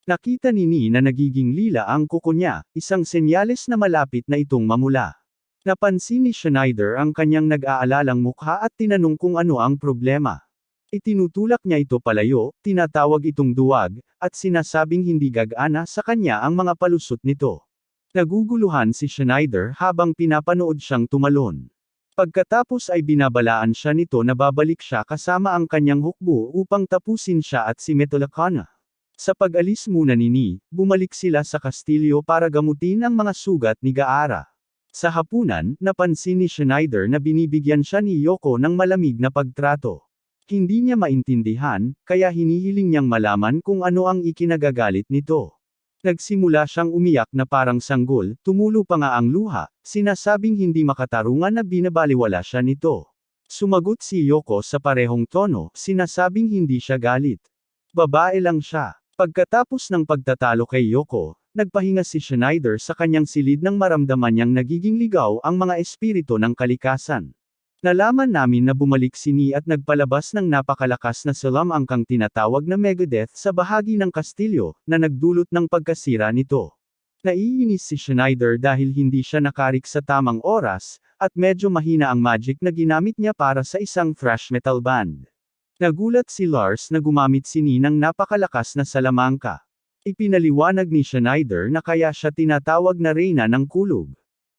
Nakita ni Ni na nagiging lila ang kuko niya, isang senyales na malapit na itong mamula. Napansin ni Schneider ang kanyang nag-aalalang mukha at tinanong kung ano ang problema. Itinutulak niya ito palayo, tinatawag itong duwag, at sinasabing hindi gagana sa kanya ang mga palusot nito. Naguguluhan si Schneider habang pinapanood siyang tumalon. Pagkatapos ay binabalaan siya nito na babalik siya kasama ang kanyang hukbo upang tapusin siya at si Metalacana. Sa pag-alis muna ni Ni, bumalik sila sa kastilyo para gamutin ang mga sugat ni Gaara. Sa hapunan, napansin ni Schneider na binibigyan siya ni Yoko ng malamig na pagtrato. Hindi niya maintindihan, kaya hinihiling niyang malaman kung ano ang ikinagagalit nito. Nagsimula siyang umiyak na parang sanggol, tumulo pa nga ang luha, sinasabing hindi makatarungan na binabaliwala siya nito. Sumagot si Yoko sa parehong tono, sinasabing hindi siya galit. Babae lang siya. Pagkatapos ng pagtatalo kay Yoko, nagpahinga si Schneider sa kanyang silid nang maramdaman niyang nagiging ligaw ang mga espiritu ng kalikasan. Nalaman namin na bumalik si Ni at nagpalabas ng napakalakas na salamangkang tinatawag na Megadeth sa bahagi ng kastilyo, na nagdulot ng pagkasira nito. Naiinis si Schneider dahil hindi siya nakarik sa tamang oras, at medyo mahina ang magic na ginamit niya para sa isang thrash metal band. Nagulat si Lars na gumamit si Ni ng napakalakas na salamangka. Ipinaliwanag ni Schneider na kaya siya tinatawag na Reyna ng Kulog.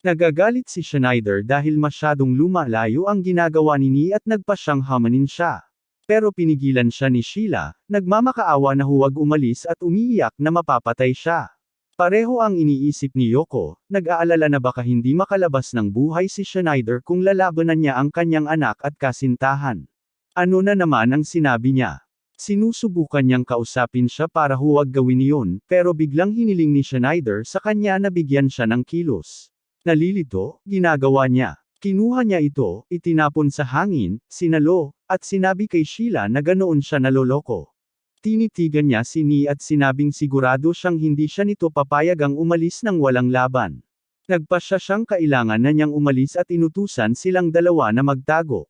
Nagagalit si Schneider dahil masyadong lumalayo ang ginagawa ni Ni at nagpa siyang hamanin siya. Pero pinigilan siya ni Sheila, nagmamakaawa na huwag umalis at umiiyak na mapapatay siya. Pareho ang iniisip ni Yoko, nag-aalala na baka hindi makalabas ng buhay si Schneider kung lalabanan niya ang kanyang anak at kasintahan. Ano na naman ang sinabi niya? Sinusubukan niyang kausapin siya para huwag gawin iyon, pero biglang hiniling ni Schneider sa kanya na bigyan siya ng kilos. Nalilito, ginagawa niya. Kinuha niya ito, itinapon sa hangin, sinalo, at sinabi kay Sheila na ganoon siya naloloko. Tinitigan niya si Ni at sinabing sigurado siyang hindi siya nito papayagang umalis ng walang laban. Nagpasya siyang kailangan na niyang umalis at inutusan silang dalawa na magtago.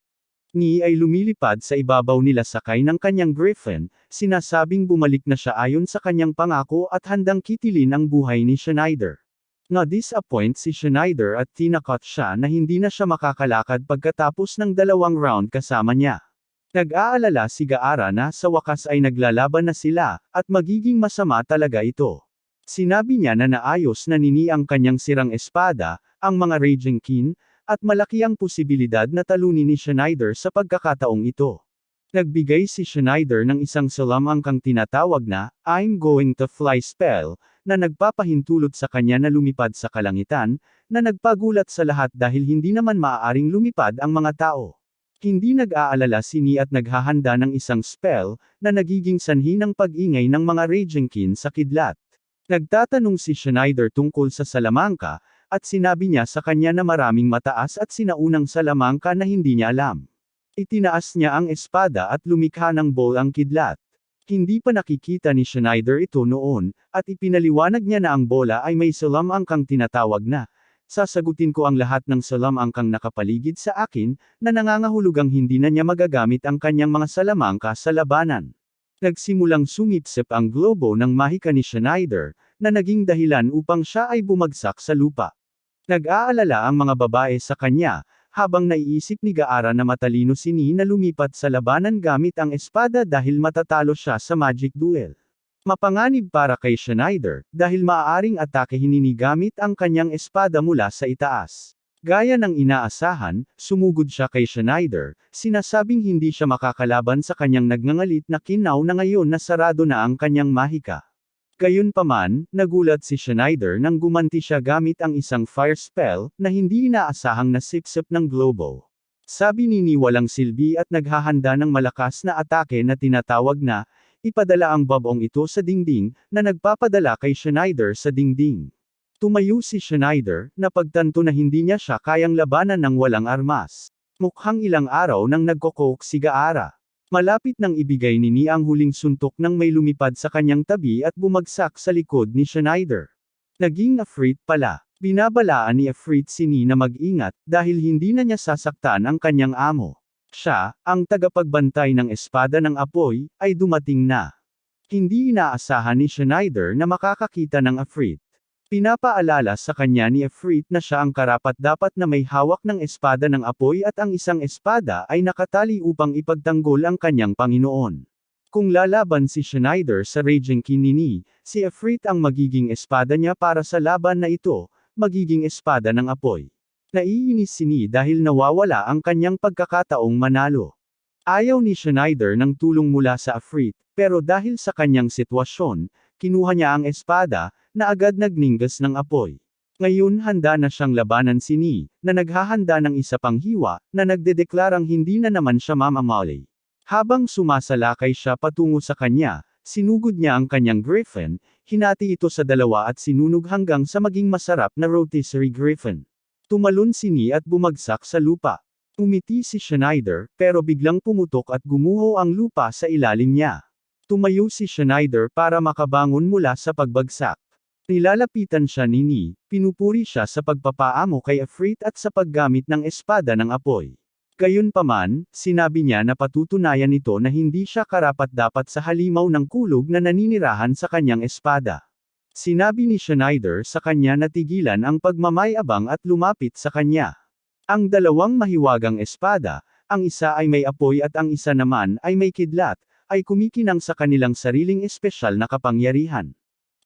Ni ay lumilipad sa ibabaw nila sakay ng kanyang griffin, sinasabing bumalik na siya ayon sa kanyang pangako at handang kitilin ang buhay ni Schneider. Na-disappoint si Schneider at tinakot siya na hindi na siya makakalakad pagkatapos ng 2 round kasama niya. Nag-aalala si Gaara na sa wakas ay naglalaban na sila, at magiging masama talaga ito. Sinabi niya na naayos na ni Ni ang kanyang sirang espada, ang mga Raging Kin, at malaki ang posibilidad na talunin ni Schneider sa pagkakataong ito. Nagbigay si Schneider ng isang salamangkang tinatawag na, I'm going to fly spell, na nagpapahintulot sa kanya na lumipad sa kalangitan, na nagpagulat sa lahat dahil hindi naman maaaring lumipad ang mga tao. Hindi nag-aalala si Ni at naghahanda ng isang spell, na nagiging sanhi ng pag-ingay ng mga Raging Kin sa kidlat. Nagtatanong si Schneider tungkol sa salamangka, at sinabi niya sa kanya na maraming mataas at sinaunang salamangka na hindi niya alam. Itinaas niya ang espada at lumikha ng ball ang kidlat. Hindi pa nakikita ni Schneider ito noon, at ipinaliwanag niya na ang bola ay may salamangkang tinatawag na, sasagutin ko ang lahat ng salamangkang nakapaligid sa akin, na nangangahulugang hindi na niya magagamit ang kanyang mga salamangka sa labanan. Nagsimulang sumipsip ang globo ng mahika ni Schneider, na naging dahilan upang siya ay bumagsak sa lupa. Nag-aalala ang mga babae sa kanya, habang naiisip ni Gaara na matalino si Ni na lumipat sa labanan gamit ang espada dahil matatalo siya sa magic duel. Mapanganib para kay Schneider, dahil maaaring atakehin ni gamit ang kanyang espada mula sa itaas. Gaya ng inaasahan, sumugod siya kay Schneider, sinasabing hindi siya makakalaban sa kanyang nagngangalit na kinaw na ngayon na sarado na ang kanyang mahika. Gayunpaman, nagulat si Schneider nang gumanti siya gamit ang isang fire spell, na hindi inaasahang nasipsip ng globo. Sabi ni walang silbi at naghahanda ng malakas na atake na tinatawag na, ipadala ang babong ito sa dingding, na nagpapadala kay Schneider sa dingding. Tumayo si Schneider, na pagtanto na hindi niya siya kayang labanan ng walang armas. Mukhang ilang araw nang nagkokok si Gaara. Malapit nang ibigay ni ang huling suntok nang may lumipad sa kanyang tabi at bumagsak sa likod ni Schneider. Naging afraid pala. Binabalaan ni Afrit si Ni na mag-ingat, dahil hindi na niya sasaktan ang kanyang amo. Siya, ang tagapagbantay ng espada ng apoy, ay dumating na. Hindi inaasahan ni Schneider na makakakita ng Afrit. Pinapaalala sa kanya ni Afrit na siya ang karapat-dapat na may hawak ng espada ng apoy at ang isang espada ay nakatali upang ipagtanggol ang kanyang Panginoon. Kung lalaban si Schneider sa Raging Kin ni Ni, si Afrit ang magiging espada niya para sa laban na ito, magiging espada ng apoy. Naiinis si Ni dahil nawawala ang kanyang pagkakataong manalo. Ayaw ni Schneider ng tulong mula sa Afrit, pero dahil sa kanyang sitwasyon, kinuha niya ang espada, na agad nagningas ng apoy. Ngayon handa na siyang labanan si Ni, na naghahanda ng isa pang hiwa, na nagdedeklarang hindi na naman siya mamamali. Habang sumasalakay siya patungo sa kanya, sinugod niya ang kanyang griffin, hinati ito sa dalawa at sinunog hanggang sa maging masarap na rotisserie griffin. Tumalon si Ni at bumagsak sa lupa. Umiti si Schneider, pero biglang pumutok at gumuho ang lupa sa ilalim niya. Tumayo si Schneider para makabangon mula sa pagbagsak. Nilalapitan siya ni Ni, pinupuri siya sa pagpapaamo kay Afrit at sa paggamit ng espada ng apoy. Gayunpaman, sinabi niya na patutunayan nito na hindi siya karapat-dapat sa halimaw ng kulog na naninirahan sa kanyang espada. Sinabi ni Schneider sa kanya na tigilan ang pagmamayabang at lumapit sa kanya. Ang dalawang mahiwagang espada, ang isa ay may apoy at ang isa naman ay may kidlat, ay kumikinang sa kanilang sariling espesyal na kapangyarihan.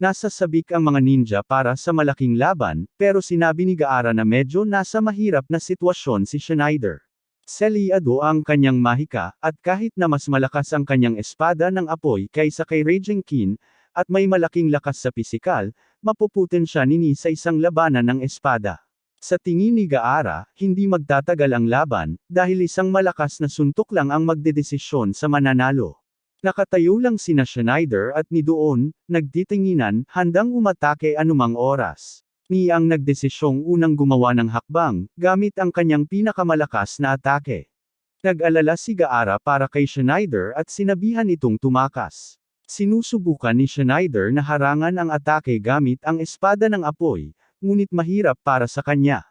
Nasa sabik ang mga ninja para sa malaking laban, pero sinabi ni Gaara na medyo nasa mahirap na sitwasyon si Schneider. Selyado ang kanyang mahika, at kahit na mas malakas ang kanyang espada ng apoy kaysa kay Raging Kin, at may malaking lakas sa pisikal, mapuputin siya ni Ni sa isang labanan ng espada. Sa tingin ni Gaara, hindi magtatagal ang laban, dahil isang malakas na suntok lang ang magdedesisyon sa mananalo. Nakatayo lang sina Schneider at Ni doon, nagtitinginan, handang umatake anumang oras. Ni ang nagdesisyong unang gumawa ng hakbang, gamit ang kanyang pinakamalakas na atake. Nag-alala si Gaara para kay Schneider at sinabihan itong tumakas. Sinusubukan ni Schneider na harangan ang atake gamit ang espada ng apoy, ngunit mahirap para sa kanya.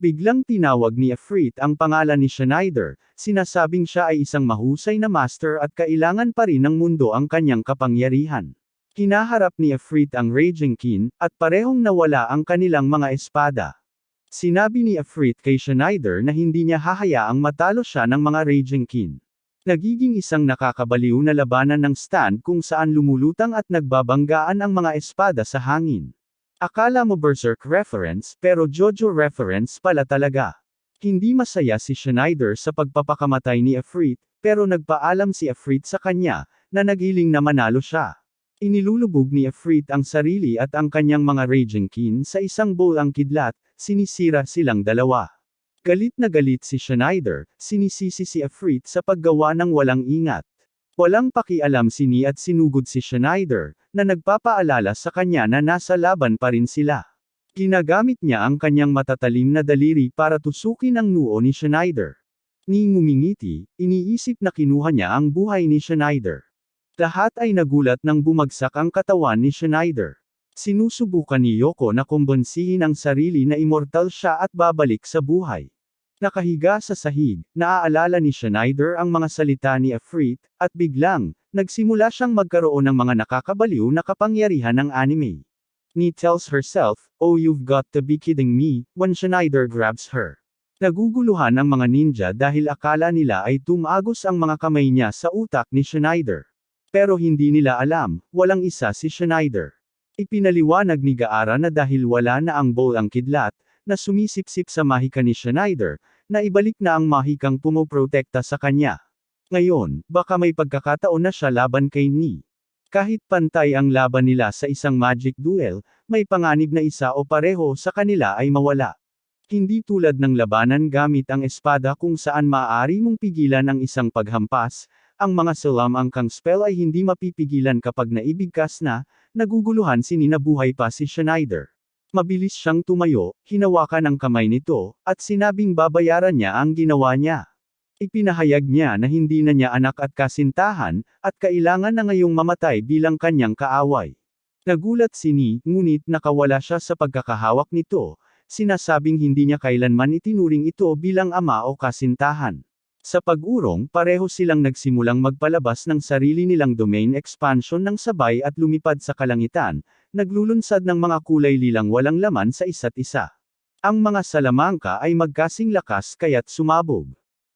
Biglang tinawag ni Afrit ang pangalan ni Schneider, sinasabing siya ay isang mahusay na master at kailangan pa rin ng mundo ang kanyang kapangyarihan. Hinaharap ni Afrit ang Raging Kin, at parehong nawala ang kanilang mga espada. Sinabi ni Afrit kay Schneider na hindi niya hahayaang matalo siya ng mga Raging Kin. Nagiging isang nakakabaliw na labanan ng stand kung saan lumulutang at nagbabanggaan ang mga espada sa hangin. Akala mo Berserk reference, pero JoJo reference pala talaga. Hindi masaya si Schneider sa pagpapakamatay ni Afrit, pero nagpaalam si Afrit sa kanya, na naghiling na manalo siya. Inilulubog ni Afrit ang sarili at ang kanyang mga Raging Kin sa isang bowl ang kidlat, sinisira silang dalawa. Galit na galit si Schneider, sinisisi si Afrit sa paggawa ng walang ingat. Walang pakialam si Ni at sinugod si Schneider, na nagpapaalala sa kanya na nasa laban pa rin sila. Ginagamit niya ang kanyang matatalim na daliri para tusukin ang noo ni Schneider. Ni ngumingiti, iniisip na kinuha niya ang buhay ni Schneider. Lahat ay nagulat nang bumagsak ang katawan ni Schneider. Sinusubukan ni Yoko na kumbonsihin ang sarili na immortal siya at babalik sa buhay. Nakahiga sa sahig, naaalala ni Schneider ang mga salita ni Afrit, at biglang, nagsimula siyang magkaroon ng mga nakakabaliw na kapangyarihan ng anime. Ni tells herself, "Oh, you've got to be kidding me," when Schneider grabs her. Naguguluhan ang mga ninja dahil akala nila ay tumagos ang mga kamay niya sa utak ni Schneider. Pero hindi nila alam, walang isa si Schneider. Ipinaliwanag ni Gaara na dahil wala na ang bowl ang kidlat, na sumisipsip sa mahika ni Schneider, na ibalik na ang mahikang pumoprotekta sa kanya. Ngayon, baka may pagkakataon na siya laban kay Ni. Kahit pantay ang laban nila sa isang magic duel, may panganib na isa o pareho sa kanila ay mawala. Hindi tulad ng labanan gamit ang espada kung saan maaari mong pigilan ang isang paghampas, ang mga salamangkang spell ay hindi mapipigilan kapag naibigkas na, naguguluhan si Ni na buhay pa si Schneider. Mabilis siyang tumayo, hinawakan ang kamay nito, at sinabing babayaran niya ang ginawa niya. Ipinahayag niya na hindi na niya anak at kasintahan, at kailangan na ngayong mamatay bilang kanyang kaaway. Nagulat si Ni, ngunit nakawala siya sa pagkakahawak nito, sinasabing hindi niya kailanman itinuring ito bilang ama o kasintahan. Sa pag-urong, pareho silang nagsimulang magpalabas ng sarili nilang domain expansion ng sabay at lumipad sa kalangitan, naglulunsad ng mga kulay lilang walang laman sa isa't isa. Ang mga salamangka ay magkasing lakas kaya't sumabog.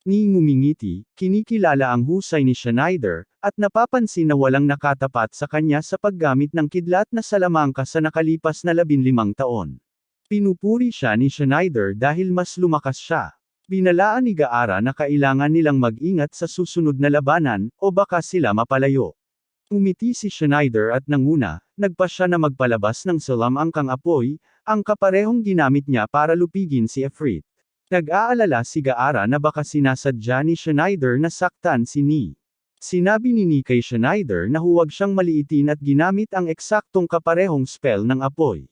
Ni ngumingiti, kinikilala ang husay ni Schneider, at napapansin na walang nakatapat sa kanya sa paggamit ng kidlat na salamangka sa nakalipas na 15 taon. Pinupuri siya ni Schneider dahil mas lumakas siya. Binalaan ni Gaara na kailangan nilang mag-ingat sa susunod na labanan, o baka sila mapalayo. Umiti si Schneider at nanguna, nagpa siya na magpalabas ng salamangkang apoy, ang kaparehong ginamit niya para lupigin si Efreet. Nag-aalala si Gaara na baka sinasadya ni Schneider na saktan si Ni. Sinabi ni Ni kay Schneider na huwag siyang maliitin at ginamit ang eksaktong kaparehong spell ng apoy.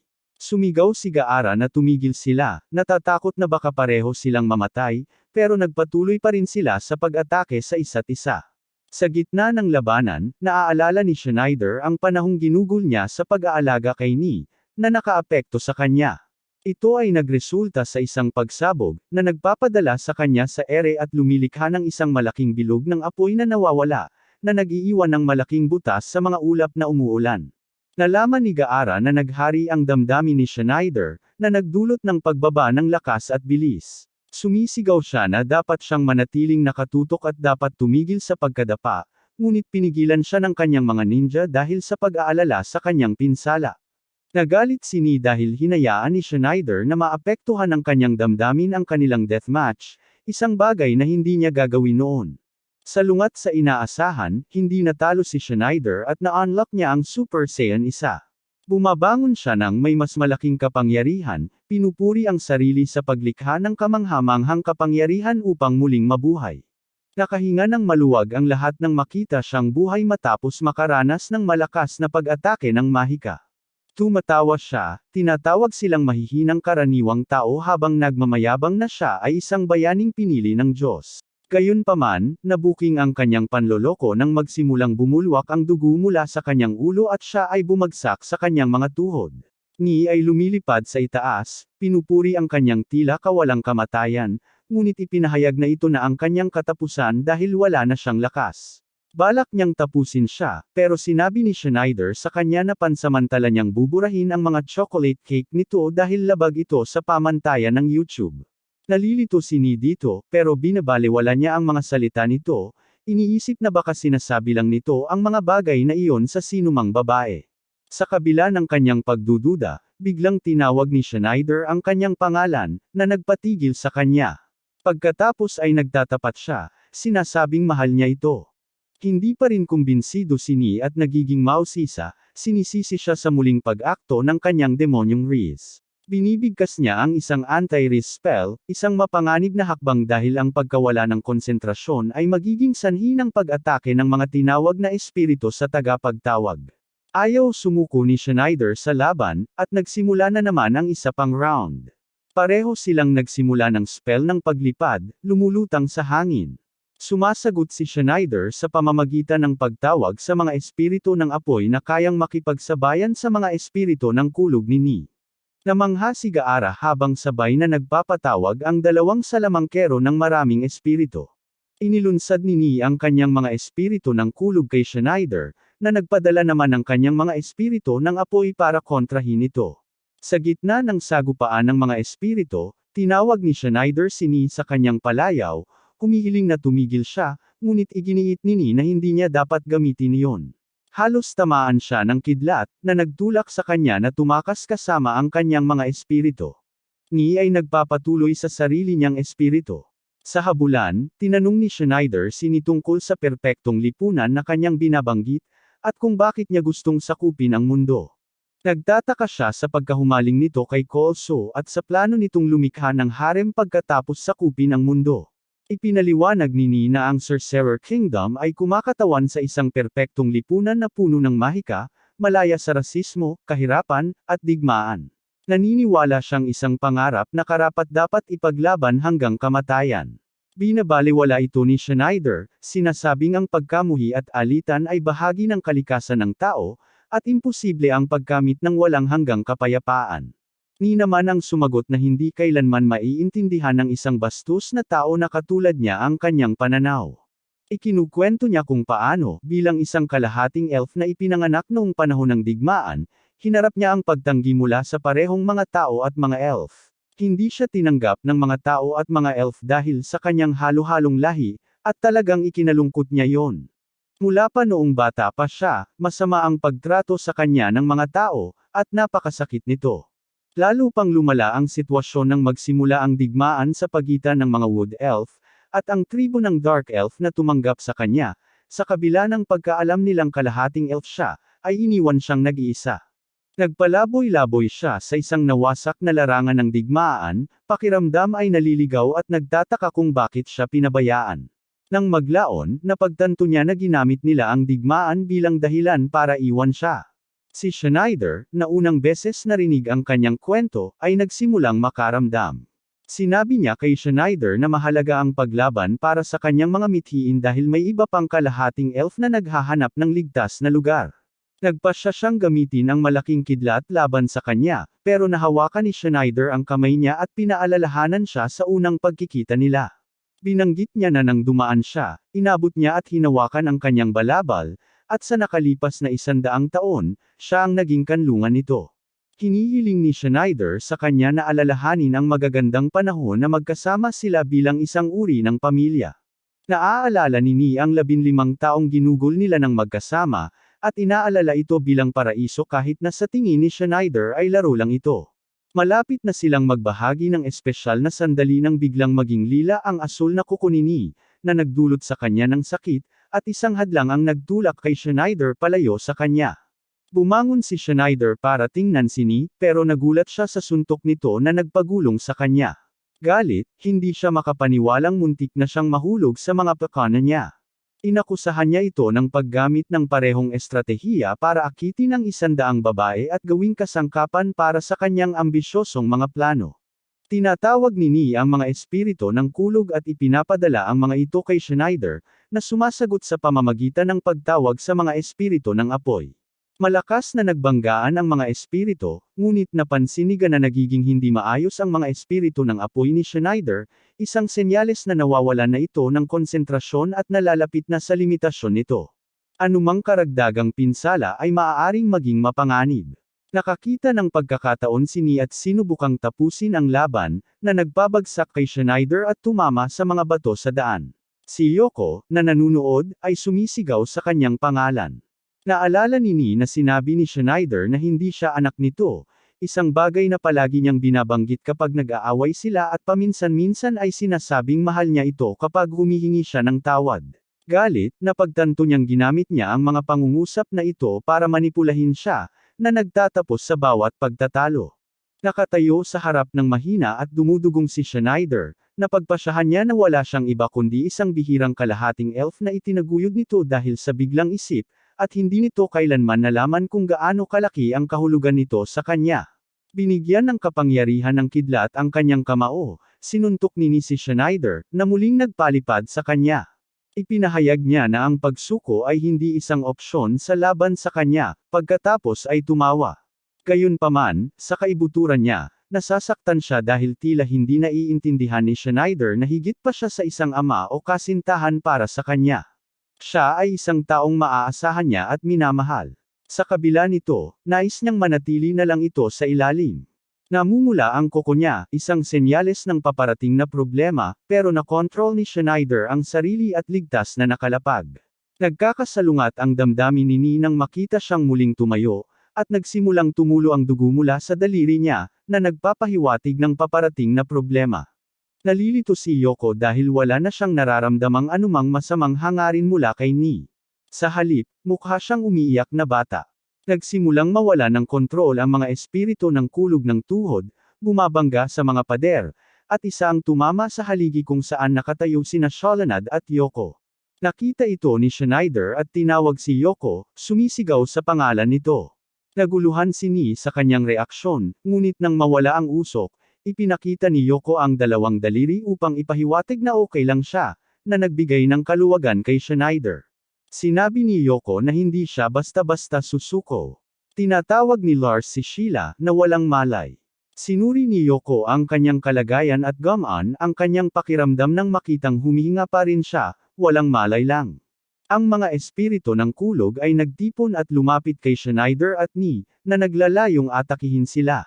Sumigaw si Gaara na tumigil sila, natatakot na baka pareho silang mamatay, pero nagpatuloy pa rin sila sa pag-atake sa isa't isa. Sa gitna ng labanan, naaalala ni Schneider ang panahong ginugol niya sa pag-aalaga kay Ni, na nakaapekto sa kanya. Ito ay nagresulta sa isang pagsabog, na nagpapadala sa kanya sa ere at lumilikha ng isang malaking bilog ng apoy na nawawala, na nag-iiwan ng malaking butas sa mga ulap na umuulan. Nalaman ni Gaara na naghari ang damdamin ni Schneider, na nagdulot ng pagbaba ng lakas at bilis. Sumisigaw siya na dapat siyang manatiling nakatutok at dapat tumigil sa pagkadapa, ngunit pinigilan siya ng kanyang mga ninja dahil sa pag-aalala sa kanyang pinsala. Nagalit si Ni dahil hinayaan ni Schneider na maapektuhan ng kanyang damdamin ang kanilang deathmatch, isang bagay na hindi niya gagawin noon. Salungat sa inaasahan, hindi natalo si Schneider at na-unlock niya ang Super Saiyan 1. Bumabangon siya ng may mas malaking kapangyarihan, pinupuri ang sarili sa paglikha ng kamanghamanghang kapangyarihan upang muling mabuhay. Nakahinga ng maluwag ang lahat nang makita siyang buhay matapos makaranas ng malakas na pag-atake ng mahika. Tumatawa siya, tinatawag silang mahihinang karaniwang tao habang nagmamayabang na siya ay isang bayaning pinili ng Diyos. Gayunpaman, nabuking ang kanyang panloloko nang magsimulang bumulwak ang dugo mula sa kanyang ulo at siya ay bumagsak sa kanyang mga tuhod. Ni ay lumilipad sa itaas, pinupuri ang kanyang tila kawalang kamatayan, ngunit ipinahayag na ito na ang kanyang katapusan dahil wala na siyang lakas. Balak niyang tapusin siya, pero sinabi ni Schneider sa kanya na pansamantala niyang buburahin ang mga chocolate cake nito dahil labag ito sa pamantayan ng YouTube. Nalilito si Ni dito, pero binabalewala niya ang mga salita nito, iniisip na baka sinasabi lang nito ang mga bagay na iyon sa sinumang babae. Sa kabila ng kanyang pagdududa, biglang tinawag ni Schneider ang kanyang pangalan, na nagpatigil sa kanya. Pagkatapos ay nagtatapat siya, sinasabing mahal niya ito. Hindi pa rin kumbinsido si Ni at nagiging mausisa, sinisisi siya sa muling pag-akto ng kanyang demonyong Riz. Binibigkas niya ang isang anti-Riz spell, isang mapanganib na hakbang dahil ang pagkawala ng konsentrasyon ay magiging sanhi ng pag-atake ng mga tinawag na espiritu sa tagapagtawag. Ayaw sumuko ni Schneider sa laban, at nagsimula na naman ang isa pang round. Pareho silang nagsimula ng spell ng paglipad, lumulutang sa hangin. Sumasagot si Schneider sa pamamagitan ng pagtawag sa mga espiritu ng apoy na kayang makipagsabayan sa mga espiritu ng kulog ni Ni. Namangha si Gaara habang sabay na nagpapatawag ang dalawang salamangkero ng maraming espiritu. Inilunsad ni Ni ang kanyang mga espiritu ng kulog kay Schneider, na nagpadala naman ng kanyang mga espiritu ng apoy para kontrahin ito. Sa gitna ng sagupaan ng mga espiritu, Tinawag ni Schneider si Ni sa kanyang palayaw, humihiling na tumigil siya, ngunit iginiit ni Ni na hindi niya dapat gamitin iyon. Halos tamaan siya ng kidlat, na nagtulak sa kanya na tumakas kasama ang kanyang mga espiritu. Ni ay nagpapatuloy sa sarili niyang espiritu. Sa habulan, tinanong ni Schneider si Ni tungkol sa perpektong lipunan na kanyang binabanggit, at kung bakit niya gustong sakupin ang mundo. Nagtataka siya sa pagkahumaling nito kay Kolso at sa plano nitong lumikha ng harem pagkatapos sakupin ang mundo. Ipinaliwanag ni Ni na ang Sorcerer Kingdom ay kumakatawan sa isang perpektong lipunan na puno ng mahika, malaya sa rasismo, kahirapan, at digmaan. Naniniwala siyang isang pangarap na karapat-dapat ipaglaban hanggang kamatayan. Binabalewala ito ni Schneider, sinasabing ang pagkamuhi at alitan ay bahagi ng kalikasan ng tao, at imposible ang pagkamit ng walang hanggang kapayapaan. Ni naman ang sumagot na hindi kailanman maiintindihan ng isang bastos na tao na katulad niya ang kanyang pananaw. Ikinukwento niya kung paano, bilang isang kalahating elf na ipinanganak noong panahon ng digmaan, hinarap niya ang pagtanggi mula sa parehong mga tao at mga elf. Hindi siya tinanggap ng mga tao at mga elf dahil sa kanyang halo-halong lahi, at talagang ikinalungkot niya yon. Mula pa noong bata pa siya, masama ang pagtrato sa kanya ng mga tao, at napakasakit nito. Lalo pang lumala ang sitwasyon nang magsimula ang digmaan sa pagitan ng mga Wood Elf, at ang tribo ng Dark Elf na tumanggap sa kanya, sa kabila ng pagkaalam nilang kalahating elf siya, ay iniwan siyang nag-iisa. Nagpalaboy-laboy siya sa isang nawasak na larangan ng digmaan, pakiramdam ay naliligaw at nagtataka kung bakit siya pinabayaan. Nang maglaon, napagtanto niya na ginamit nila ang digmaan bilang dahilan para iwan siya. Si Schneider, na unang beses narinig ang kanyang kwento, ay nagsimulang makaramdam. Sinabi niya kay Schneider na mahalaga ang paglaban para sa kanyang mga mithiin dahil may iba pang kalahating elf na naghahanap ng ligtas na lugar. Nagpasya siyang gamitin ang malaking kidlat laban sa kanya, pero nahawakan ni Schneider ang kamay niya at pinaalalahanan siya sa unang pagkikita nila. Binanggit niya na nang dumaan siya, inabot niya at hinawakan ang kanyang balabal, at sa nakalipas na 100 taon, siya ang naging kanlungan nito. Hinihiling ni Schneider sa kanya na alalahanin ang magagandang panahon na magkasama sila bilang isang uri ng pamilya. Naaalala ni ang 15 taong ginugol nila ng magkasama, at inaalala ito bilang paraiso kahit na sa tingin ni Schneider ay laro lang ito. Malapit na silang magbahagi ng espesyal na sandali nang biglang maging lila ang asul na kuko ni Ni, na nagdulot sa kanya ng sakit, at isang hadlang ang nagtulak kay Schneider palayo sa kanya. Bumangon si Schneider para tingnan si Ni, pero nagulat siya sa suntok nito na nagpagulong sa kanya. Galit, hindi siya makapaniwalang muntik na siyang mahulog sa mga pakana niya. Inakusahan niya ito ng paggamit ng parehong estratehiya para akitin ang 100 babae at gawing kasangkapan para sa kanyang ambisyosong mga plano. Tinatawag ni ang mga espiritu ng kulog at ipinapadala ang mga ito kay Schneider, na sumasagot sa pamamagitan ng pagtawag sa mga espiritu ng apoy. Malakas na nagbanggaan ang mga espiritu, ngunit napansin ni na nagiging hindi maayos ang mga espiritu ng apoy ni Schneider, isang senyales na nawawalan na ito ng konsentrasyon at nalalapit na sa limitasyon nito. Anumang karagdagang pinsala ay maaaring maging mapanganib. Nakakita ng pagkakataon si Ni at sinubukang tapusin ang laban, na nagbabagsak kay Schneider at tumama sa mga bato sa daan. Si Yoko, na nanunood, ay sumisigaw sa kanyang pangalan. Naalala ni na sinabi ni Schneider na hindi siya anak nito, isang bagay na palagi niyang binabanggit kapag nag-aaway sila at paminsan-minsan ay sinasabing mahal niya ito kapag humihingi siya ng tawad. Galit, napagtanto niyang ginamit niya ang mga pangungusap na ito para manipulahin siya, na nagtatapos sa bawat pagtatalo. Nakatayo sa harap ng mahina at dumudugong si Schneider, napagpasyahan niya na wala siyang iba kundi isang bihirang kalahating elf na itinaguyod nito dahil sa biglang isip, at hindi nito kailanman nalaman kung gaano kalaki ang kahulugan nito sa kanya. Binigyan ng kapangyarihan ng kidlat ang kanyang kamao, sinuntok ni si Schneider, na muling nagpalipad sa kanya. Ipinahayag niya na ang pagsuko ay hindi isang opsyon sa laban sa kanya, pagkatapos ay tumawa. Gayunpaman, sa kaibuturan niya, nasasaktan siya dahil tila hindi naiintindihan ni Schneider na higit pa siya sa isang ama o kasintahan para sa kanya. Siya ay isang taong maaasahan niya at minamahal. Sa kabila nito, nais niyang manatili na lang ito sa ilalim. Namumula ang kuko niya, isang senyales ng paparating na problema, pero nakontrol ni Schneider ang sarili at ligtas na nakalapag. Nagkakasalungat ang damdamin ni Ni nang makita siyang muling tumayo, at nagsimulang tumulo ang dugo mula sa daliri niya, na nagpapahiwatig ng paparating na problema. Nalilito si Yoko dahil wala na siyang nararamdamang anumang masamang hangarin mula kay Ni. Sa halip, mukha siyang umiiyak na bata. Nagsimulang mawala ng kontrol ang mga espiritu ng kulog ng tuhod, bumabangga sa mga pader, at isa ang tumama sa haligi kung saan nakatayo sina Shalanad at Yoko. Nakita ito ni Schneider at tinawag si Yoko, sumisigaw sa pangalan nito. Naguluhan si Ni sa kanyang reaksyon, ngunit nang mawala ang usok, ipinakita ni Yoko ang dalawang daliri upang ipahiwatig na okay lang siya, na nagbigay ng kaluwagan kay Schneider. Sinabi ni Yoko na hindi siya basta-basta susuko. Tinatawag ni Lars si Sheila na walang malay. Sinuri ni Yoko ang kanyang kalagayan at gumaan ang kanyang pakiramdam nang makitang humihinga pa rin siya, walang malay lang. Ang mga espiritu ng kulog ay nagtipon at lumapit kay Schneider at Ni, na naglalayong atakihin sila.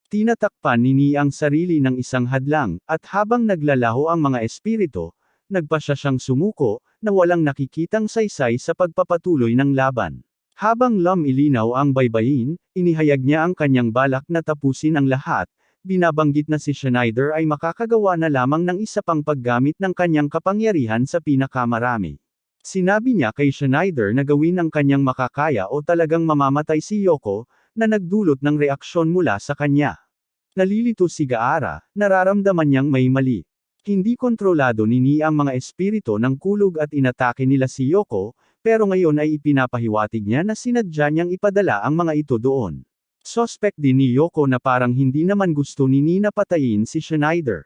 Tinatakpan ni Ni ang sarili ng isang hadlang, at habang naglalaho ang mga espiritu, nagpasya siyang sumuko, na walang nakikitang saysay sa pagpapatuloy ng laban. Habang ilinaw ang baybayin, inihayag niya ang kanyang balak na tapusin ang lahat, binabanggit na si Schneider ay makakagawa na lamang ng isa pang paggamit ng kanyang kapangyarihan sa pinakamarami. Sinabi niya kay Schneider na gawin ang kanyang makakaya o talagang mamamatay si Yoko, na nagdulot ng reaksyon mula sa kanya. Nalilito si Gaara, nararamdaman niyang may mali. Hindi kontrolado ni Ni ang mga espiritu ng kulog at inatake nila si Yoko, pero ngayon ay ipinapahiwatig niya na sinadya niyang ipadala ang mga ito doon. Suspect din ni Yoko na parang hindi naman gusto ni Ni na patayin si Schneider.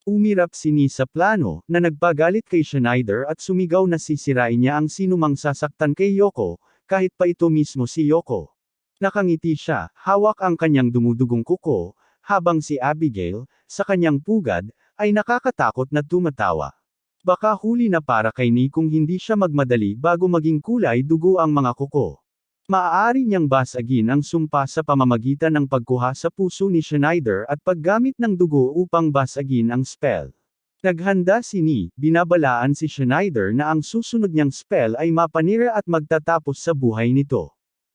Umirap si Ni sa plano, na nagpagalit kay Schneider at sumigaw na sisirain niya ang sinumang sasaktan kay Yoko, kahit pa ito mismo si Yoko. Nakangiti siya, hawak ang kanyang dumudugong kuko, habang si Abigail, sa kanyang pugad, ay nakakatakot na tumatawa. Baka huli na para kay Ni kung hindi siya magmadali bago maging kulay dugo ang mga kuko. Maaari niyang basagin ang sumpa sa pamamagitan ng pagkuha sa puso ni Schneider at paggamit ng dugo upang basagin ang spell. Naghanda si Ni, binabalaan si Schneider na ang susunod niyang spell ay mapanira at magtatapos sa buhay nito.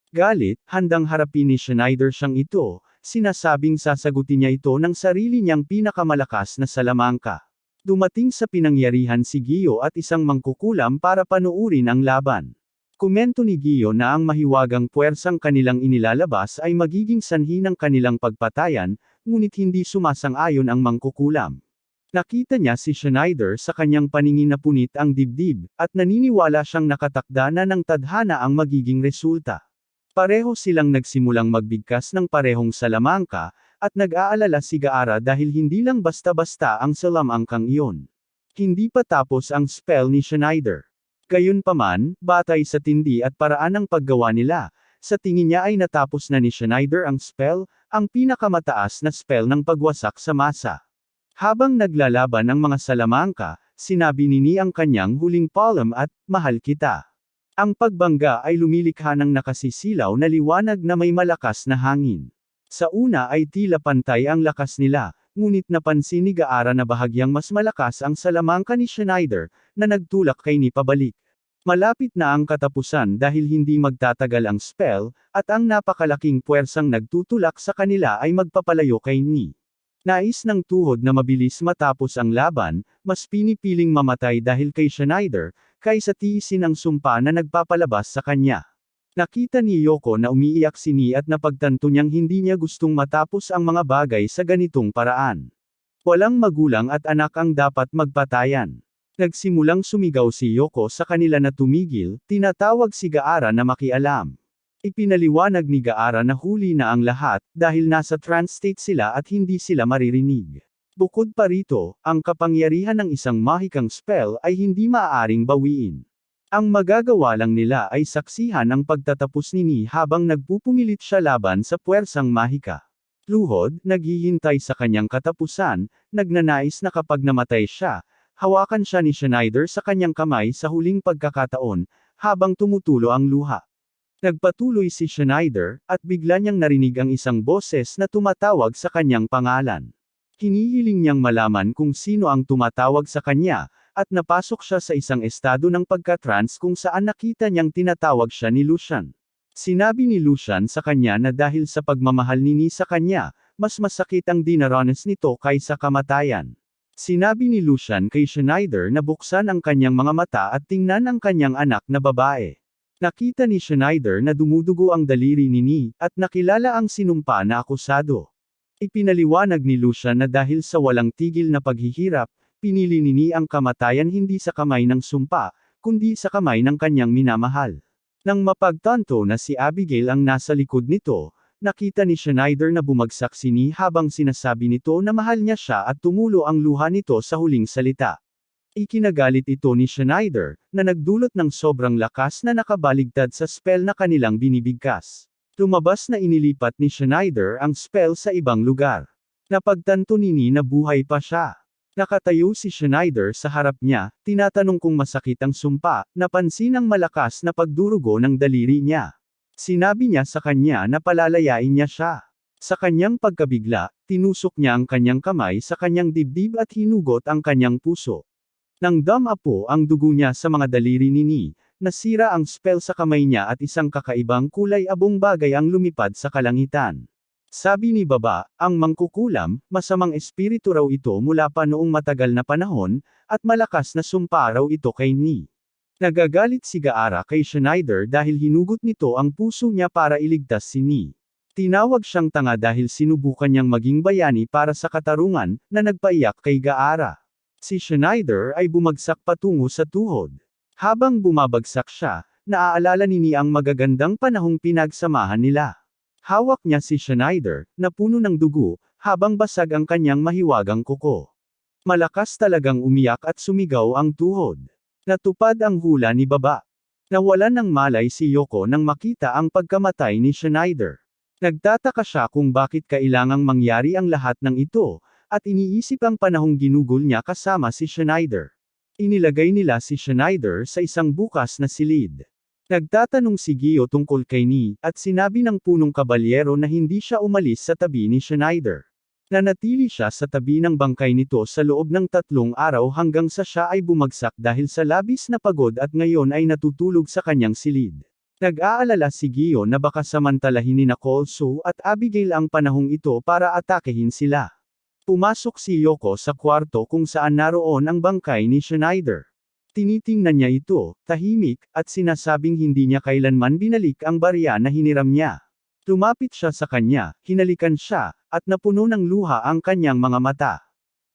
Galit, handang harapin ni Schneider siyang ito, sinasabing sasagutin niya ito ng sarili niyang pinakamalakas na salamangka. Dumating sa pinangyarihan si Gio at isang mangkukulam para panuurin ang laban. Komento ni Gio na ang mahiwagang puwersang kanilang inilalabas ay magiging sanhi ng kanilang pagpatayan, ngunit hindi sumasang-ayon ang mangkukulam. Nakita niya si Schneider sa kanyang paningin na punit ang dibdib, at naniniwala siyang nakatakda na ng tadhana ang magiging resulta. Pareho silang nagsimulang magbigkas ng parehong salamangka, at nag-aalala si Gaara dahil hindi lang basta-basta ang salamangkang iyon. Hindi pa tapos ang spell ni Schneider. Gayunpaman, batay sa tindi at paraan ng paggawa nila, sa tingin niya ay natapos na ni Schneider ang spell, ang pinakamataas na spell ng pagwasak sa masa. Habang naglalaban ang mga salamangka, sinabi ni Ni ang kanyang huling palm at, "Mahal kita." Ang pagbangga ay lumilikha ng nakasisilaw na liwanag na may malakas na hangin. Sa una ay tila pantay ang lakas nila, ngunit napansin ni Gaara na bahagyang mas malakas ang salamangka ni Schneider, na nagtulak kay Ni pabalik. Malapit na ang katapusan dahil hindi magtatagal ang spell, at ang napakalaking puwersang nagtutulak sa kanila ay magpapalayo kay Ni. Nais ng tuhod na mabilis matapos ang laban, mas pinipiling mamatay dahil kay Schneider, kaysa tiisin ang sumpa na nagpapalabas sa kanya. Nakita ni Yoko na umiiyak si Ni at napagtanto niyang hindi niya gustong matapos ang mga bagay sa ganitong paraan. Walang magulang at anak ang dapat magpatayan. Nagsimulang sumigaw si Yoko sa kanila na tumigil, tinatawag si Gaara na makialam. Ipinaliwanag ni Gaara na huli na ang lahat, dahil nasa trance state sila at hindi sila maririnig. Bukod pa rito, ang kapangyarihan ng isang mahikang spell ay hindi maaaring bawiin. Ang magagawa lang nila ay saksihan ang pagtatapos ni Ni habang nagpupumilit siya laban sa puwersang mahika. Luhod, naghihintay sa kanyang katapusan, nagnanais na kapag namatay siya, hawakan siya ni Schneider sa kanyang kamay sa huling pagkakataon, habang tumutulo ang luha. Nagpatuloy si Schneider, at bigla niyang narinig ang isang boses na tumatawag sa kanyang pangalan. Hinihiling niyang malaman kung sino ang tumatawag sa kanya, at napasok siya sa isang estado ng pagka-trance kung saan nakita niyang tinatawag siya ni Lucian. Sinabi ni Lucian sa kanya na dahil sa pagmamahal ni Ni sa kanya, mas masakit ang dinaranas nito kaysa kamatayan. Sinabi ni Lucian kay Schneider na buksan ang kanyang mga mata at tingnan ang kanyang anak na babae. Nakita ni Schneider na dumudugo ang daliri ni Ni, at nakilala ang sinumpa na akusado. Ipinaliwanag ni Lucian na dahil sa walang tigil na paghihirap, pinili ni Ni ang kamatayan hindi sa kamay ng sumpa, kundi sa kamay ng kanyang minamahal. Nang mapagtanto na si Abigail ang nasa likod nito, nakita ni Schneider na bumagsak si Ni habang sinasabi nito na mahal niya siya at tumulo ang luha nito sa huling salita. Ikinagalit ito ni Schneider, na nagdulot ng sobrang lakas na nakabaligtad sa spell na kanilang binibigkas. Lumabas na inilipat ni Schneider ang spell sa ibang lugar. Napagtanto ni Ni na buhay pa siya. Nakatayo si Schneider sa harap niya, tinatanong kung masakit ang sumpa, napansin ang malakas na pagdurugo ng daliri niya. Sinabi niya sa kanya na palalayain niya siya. Sa kanyang pagkabigla, tinusok niya ang kanyang kamay sa kanyang dibdib at hinugot ang kanyang puso. Nang damapo ang dugo niya sa mga daliri ni Ni, nasira ang spell sa kamay niya at isang kakaibang kulay abong bagay ang lumipad sa kalangitan. Sabi ni Baba, ang mangkukulam, masamang espiritu raw ito mula pa noong matagal na panahon, at malakas na sumpa raw ito kay Ni. Nagagalit si Gaara kay Schneider dahil hinugot nito ang puso niya para iligtas si Ni. Tinawag siyang tanga dahil sinubukan niyang maging bayani para sa katarungan, na nagpaiyak kay Gaara. Si Schneider ay bumagsak patungo sa tuhod. Habang bumabagsak siya, naaalala ni Ni ang magagandang panahong pinagsamahan nila. Hawak niya si Schneider, na puno ng dugo, habang basag ang kanyang mahiwagang kuko. Malakas talagang umiyak at sumigaw ang tuhod. Natupad ang hula ni Baba. Nawalan ng malay si Yoko nang makita ang pagkamatay ni Schneider. Nagtataka siya kung bakit kailangang mangyari ang lahat ng ito, at iniisip ang panahong ginugol niya kasama si Schneider. Inilagay nila si Schneider sa isang bukas na silid. Nagtatanong si Gio tungkol kay Ni, at sinabi ng punong kabalyero na hindi siya umalis sa tabi ni Schneider. Nanatili siya sa tabi ng bangkay nito sa loob ng 3 araw hanggang sa siya ay bumagsak dahil sa labis na pagod at ngayon ay natutulog sa kanyang silid. Nag-aalala si Gio na baka samantalahin ni Nicole Sue at Abigail ang panahong ito para atakehin sila. Pumasok si Yoko sa kwarto kung saan naroon ang bangkay ni Schneider. Tinitingnan niya ito, tahimik, at sinasabing hindi niya kailanman binalik ang barya na hiniram niya. Lumapit siya sa kanya, hinalikan siya, at napuno ng luha ang kanyang mga mata.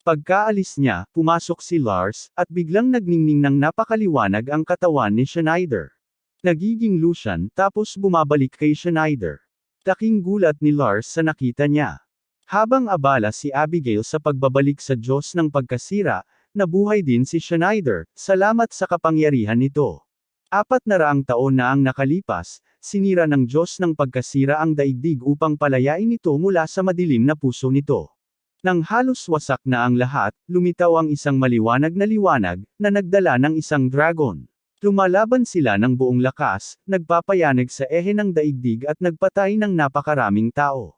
Pagkaalis niya, pumasok si Lars, at biglang nagningning ng napakaliwanag ang katawan ni Schneider. Nagiging Lucian, tapos bumabalik kay Schneider. Laking gulat ni Lars sa nakita niya. Habang abala si Abigail sa pagbabalik sa Diyos ng pagkasira, nabuhay din si Schneider, salamat sa kapangyarihan nito. 400 taon na ang nakalipas, sinira ng Diyos ng pagkasira ang daigdig upang palayain ito mula sa madilim na puso nito. Nang halos wasak na ang lahat, lumitaw ang isang maliwanag na nagdala ng isang dragon. Lumalaban sila ng buong lakas, nagpapayanig sa ehe ng daigdig at nagpatay ng napakaraming tao.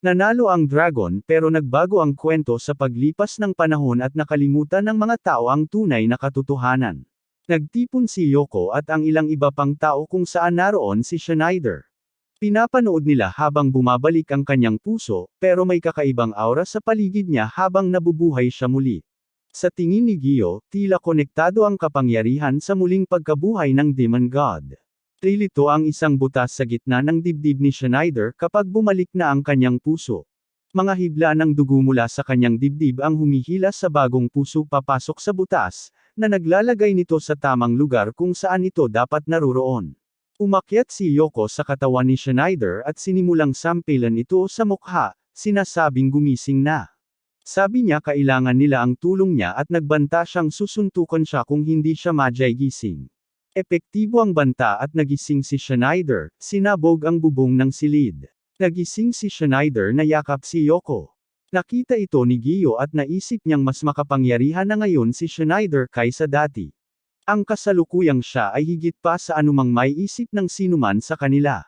Nanalo ang dragon pero nagbago ang kwento sa paglipas ng panahon at nakalimutan ng mga tao ang tunay na katotohanan. Nagtipon si Yoko at ang ilang iba pang tao kung saan naroon si Schneider. Pinapanood nila habang bumabalik ang kanyang puso, pero may kakaibang aura sa paligid niya habang nabubuhay siya muli. Sa tingin ni Gio, tila konektado ang kapangyarihan sa muling pagkabuhay ng Demon God. Rilito ang isang butas sa gitna ng dibdib ni Schneider kapag bumalik na ang kanyang puso. Mga hibla ng dugo mula sa kanyang dibdib ang humihila sa bagong puso papasok sa butas, na naglalagay nito sa tamang lugar kung saan ito dapat naruroon. Umakyat si Yoko sa katawan ni Schneider at sinimulang sampilan ito sa mukha, sinasabing gumising na. Sabi niya kailangan nila ang tulong niya at nagbanta siyang susuntukan siya kung hindi siya gising. Epektibo ang banta at nagising si Schneider, sinabog ang bubong ng silid. Nagising si Schneider na yakap si Yoko. Nakita ito ni Gio at naisip niyang mas makapangyarihan na ngayon si Schneider kaysa dati. Ang kasalukuyang siya ay higit pa sa anumang maiisip ng sinuman sa kanila.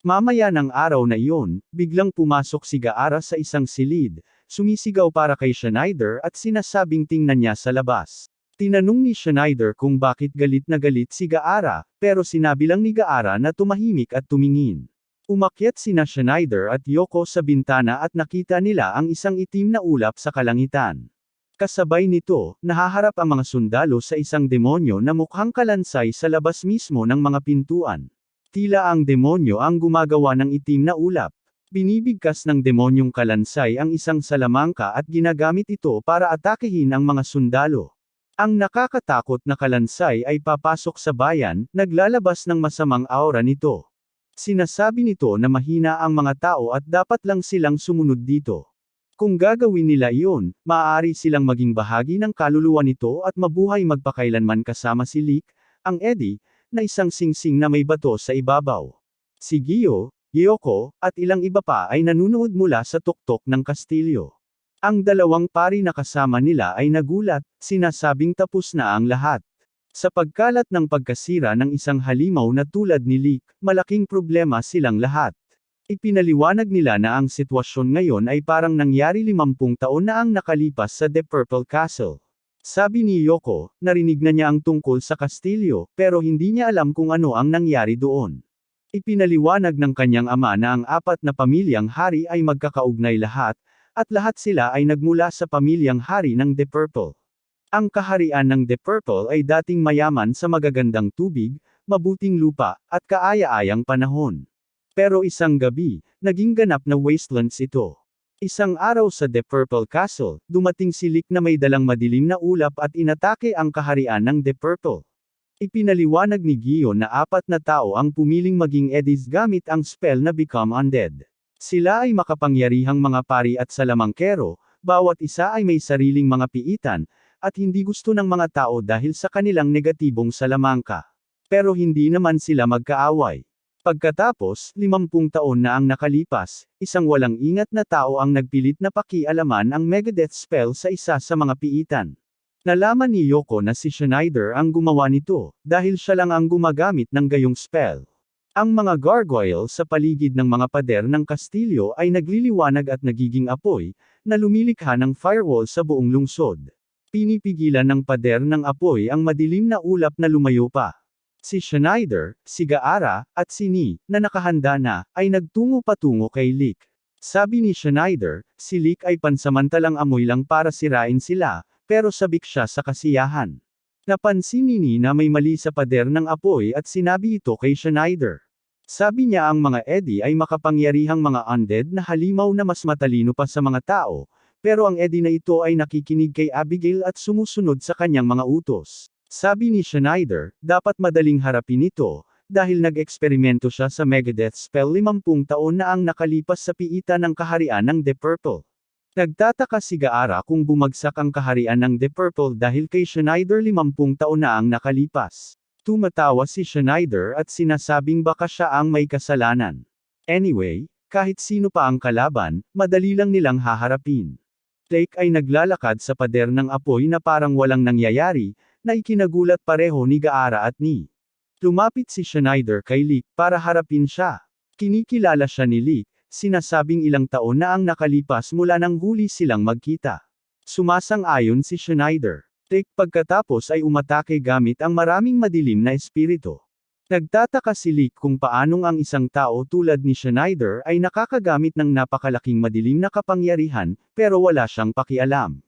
Mamaya ng araw na iyon, biglang pumasok si Gaara sa isang silid, sumisigaw para kay Schneider at sinasabing tingnan niya sa labas. Tinanong ni Schneider kung bakit galit na galit si Gaara, pero sinabi lang ni Gaara na tumahimik at tumingin. Umakyat sina Schneider at Yoko sa bintana at nakita nila ang isang itim na ulap sa kalangitan. Kasabay nito, nahaharap ang mga sundalo sa isang demonyo na mukhang kalansay sa labas mismo ng mga pintuan. Tila ang demonyo ang gumagawa ng itim na ulap. Binibigkas ng demonyong kalansay ang isang salamangka at ginagamit ito para atakehin ang mga sundalo. Ang nakakatakot na kalansay ay papasok sa bayan, naglalabas ng masamang aura nito. Sinasabi nito na mahina ang mga tao at dapat lang silang sumunod dito. Kung gagawin nila iyon, maaari silang maging bahagi ng kaluluwa nito at mabuhay magpakailanman kasama si Lick, ang Eddie, na isang singsing na may bato sa ibabaw. Si Gio, Yoko, at ilang iba pa ay nanunood mula sa tuktok ng kastilyo. Ang dalawang pari na kasama nila ay nagulat, sinasabing tapos na ang lahat. Sa pagkalat ng pagkasira ng isang halimaw na tulad ni Lick, malaking problema silang lahat. Ipinaliwanag nila na ang sitwasyon ngayon ay parang nangyari 50 taon na ang nakalipas sa The Purple Castle. Sabi ni Yoko, narinig na niya ang tungkol sa kastilyo, pero hindi niya alam kung ano ang nangyari doon. Ipinaliwanag ng kanyang ama na ang 4 na pamilyang hari ay magkakaugnay lahat, at lahat sila ay nagmula sa pamilyang hari ng The Purple. Ang kaharian ng The Purple ay dating mayaman sa magagandang tubig, mabuting lupa, at kaaya-ayang panahon. Pero isang gabi, naging ganap na wastelands ito. Isang araw sa The Purple Castle, dumating si Lick na may dalang madilim na ulap at inatake ang kaharian ng The Purple. Ipinaliwanag ni Gio na 4 na tao ang pumiling maging Eddies gamit ang spell na Become Undead. Sila ay makapangyarihang mga pari at salamangkero, bawat isa ay may sariling mga piitan, at hindi gusto ng mga tao dahil sa kanilang negatibong salamangka. Pero hindi naman sila magkaaway. Pagkatapos, 50 taon na ang nakalipas, isang walang ingat na tao ang nagpilit na pakialaman ang Megadeath spell sa isa sa mga piitan. Nalaman ni Yoko na si Schneider ang gumawa nito, dahil siya lang ang gumagamit ng gayong spell. Ang mga gargoyle sa paligid ng mga pader ng kastilyo ay nagliliwanag at nagiging apoy, na lumilikha ng firewall sa buong lungsod. Pinipigilan ng pader ng apoy ang madilim na ulap na lumayo pa. Si Schneider, si Gaara, at si Ni, na nakahanda na, ay nagtungo patungo kay Lick. Sabi ni Schneider, si Lick ay pansamantalang amoy lang para sirain sila, pero sabik siya sa kasiyahan. Napansin ni Ni na may mali sa pader ng apoy at sinabi ito kay Schneider. Sabi niya ang mga Eddie ay makapangyarihang mga undead na halimaw na mas matalino pa sa mga tao, pero ang Eddie na ito ay nakikinig kay Abigail at sumusunod sa kanyang mga utos. Sabi ni Schneider, dapat madaling harapin ito, dahil nag-eksperimento siya sa Megadeath spell 50 taon na ang nakalipas sa piitan ng kaharian ng The Purple. Nagtataka si Gaara kung bumagsak ang kaharian ng The Purple dahil kay Schneider 50 taon na ang nakalipas. Tumatawa si Schneider at sinasabing baka siya ang may kasalanan. Anyway, kahit sino pa ang kalaban, madali lang nilang haharapin. Lake ay naglalakad sa pader ng apoy na parang walang nangyayari, na ikinagulat pareho ni Gaara at Ni. Lumapit si Schneider kay Lick para harapin siya. Kinikilala siya ni Lick, sinasabing ilang taon na ang nakalipas mula nang huli silang magkita. Sumasang-ayon si Schneider. Lick pagkatapos ay umatake gamit ang maraming madilim na espiritu. Nagtataka si Lick kung paanong ang isang tao tulad ni Schneider ay nakakagamit ng napakalaking madilim na kapangyarihan, pero wala siyang pakialam.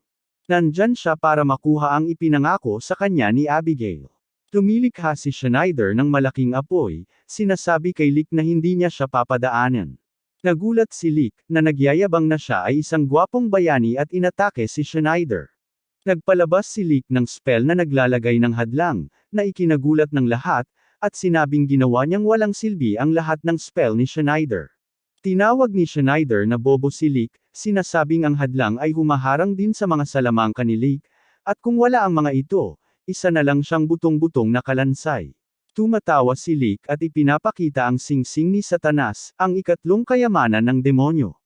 Nandyan siya para makuha ang ipinangako sa kanya ni Abigail. Lumilikha si Schneider ng malaking apoy, sinasabi kay Lick na hindi niya siya papadaanan. Nagulat si Lick, na nagyayabang na siya ay isang gwapong bayani at inatake si Schneider. Nagpalabas si Lick ng spell na naglalagay ng hadlang, na ikinagulat ng lahat, at sinabing ginawa niyang walang silbi ang lahat ng spell ni Schneider. Tinawag ni Schneider na bobo si Lick, sinasabing ang hadlang ay humaharang din sa mga salamangka ni Lick, at kung wala ang mga ito, isa na lang siyang butong-butong na kalansay. Tumatawa si Lick at ipinapakita ang singsing ni Satanas, ang ikatlong kayamanan ng demonyo.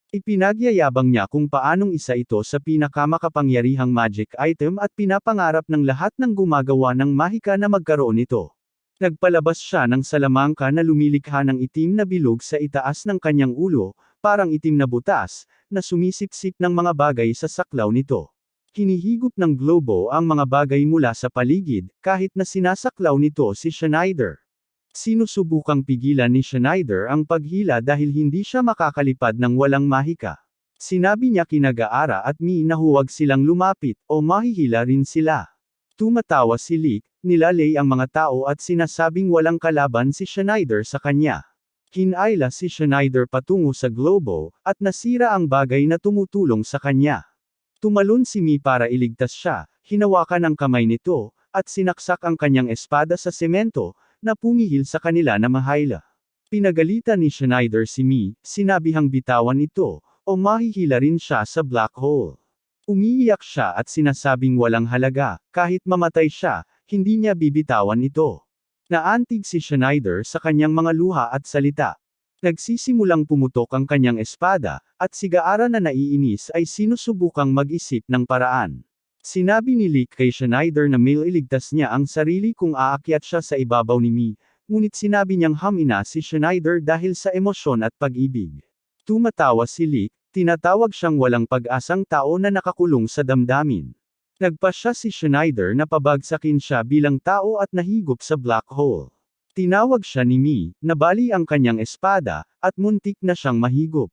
Ipinagyayabang niya kung paanong isa ito sa pinakamakapangyarihang magic item at pinapangarap ng lahat ng gumagawa ng mahika na magkaroon nito. Nagpalabas siya ng salamangka na lumilikha ng itim na bilog sa itaas ng kanyang ulo, parang itim na butas, na sumisipsip ng mga bagay sa saklaw nito. Hinihigop ng globo ang mga bagay mula sa paligid, kahit na sinasaklaw nito si Schneider. Sinusubukang pigilan ni Schneider ang paghila dahil hindi siya makakalipad ng walang mahika. Sinabi niya kina Gaara at Mi na huwag silang lumapit, o mahihila rin sila. Tumatawa si Lick, nilalay ang mga tao at sinasabing walang kalaban si Schneider sa kanya. Hinayla si Schneider patungo sa globo, at nasira ang bagay na tumutulong sa kanya. Tumalon si Mi para iligtas siya, hinawakan ang kamay nito, at sinaksak ang kanyang espada sa semento, na pumihil sa kanila na mahayla. Pinagalitan ni Schneider si Mi, sinabihang bitawan ito, o mahihila rin siya sa black hole. Umiiyak siya at sinasabing walang halaga, kahit mamatay siya, hindi niya bibitawan ito. Naantig si Schneider sa kanyang mga luha at salita. Nagsisimulang pumutok ang kanyang espada, at si Gaara na naiinis ay sinusubukang mag-isip ng paraan. Sinabi ni Lick kay Schneider na mailigtas niya ang sarili kung aakyat siya sa ibabaw ni Mi, ngunit sinabi niyang hamina si Schneider dahil sa emosyon at pag-ibig. Tumatawa si Lick, tinatawag siyang walang pag-asang tao na nakakulong sa damdamin. Nagpasya si Schneider na pabagsakin siya bilang tao at nahigop sa black hole. Tinawag siya ni Mi, nabali ang kanyang espada, at muntik na siyang mahigop.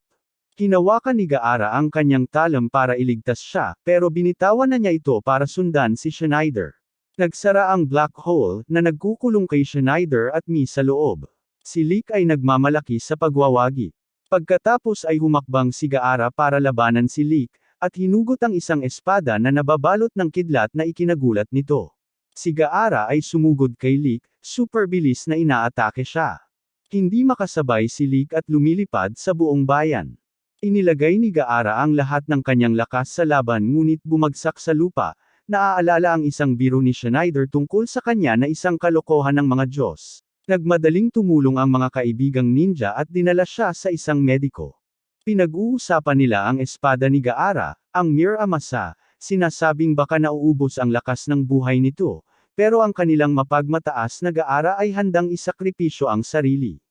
Hinawakan ni Gaara ang kanyang talam para iligtas siya, pero binitawan na niya ito para sundan si Schneider. Nagsara ang black hole, na nagkukulong kay Schneider at Mi sa loob. Si Lick ay nagmamalaki sa pagwawagi. Pagkatapos ay humakbang si Gaara para labanan si Lick, at hinugot ang isang espada na nababalot ng kidlat na ikinagulat nito. Si Gaara ay sumugod kay Lick, super bilis na inaatake siya. Hindi makasabay si Lick at lumilipad sa buong bayan. Inilagay ni Gaara ang lahat ng kanyang lakas sa laban ngunit bumagsak sa lupa. Naaalala ang isang biro ni Schneider tungkol sa kanya na isang kalokohan ng mga Diyos. Nagmadaling tumulong ang mga kaibigang ninja at dinala siya sa isang mediko. Pinag-uusapan nila ang espada ni Gaara, ang Mir Amasa, sinasabing baka nauubos ang lakas ng buhay nito, pero ang kanilang mapagmataas na Gaara ay handang isakripisyo ang sarili.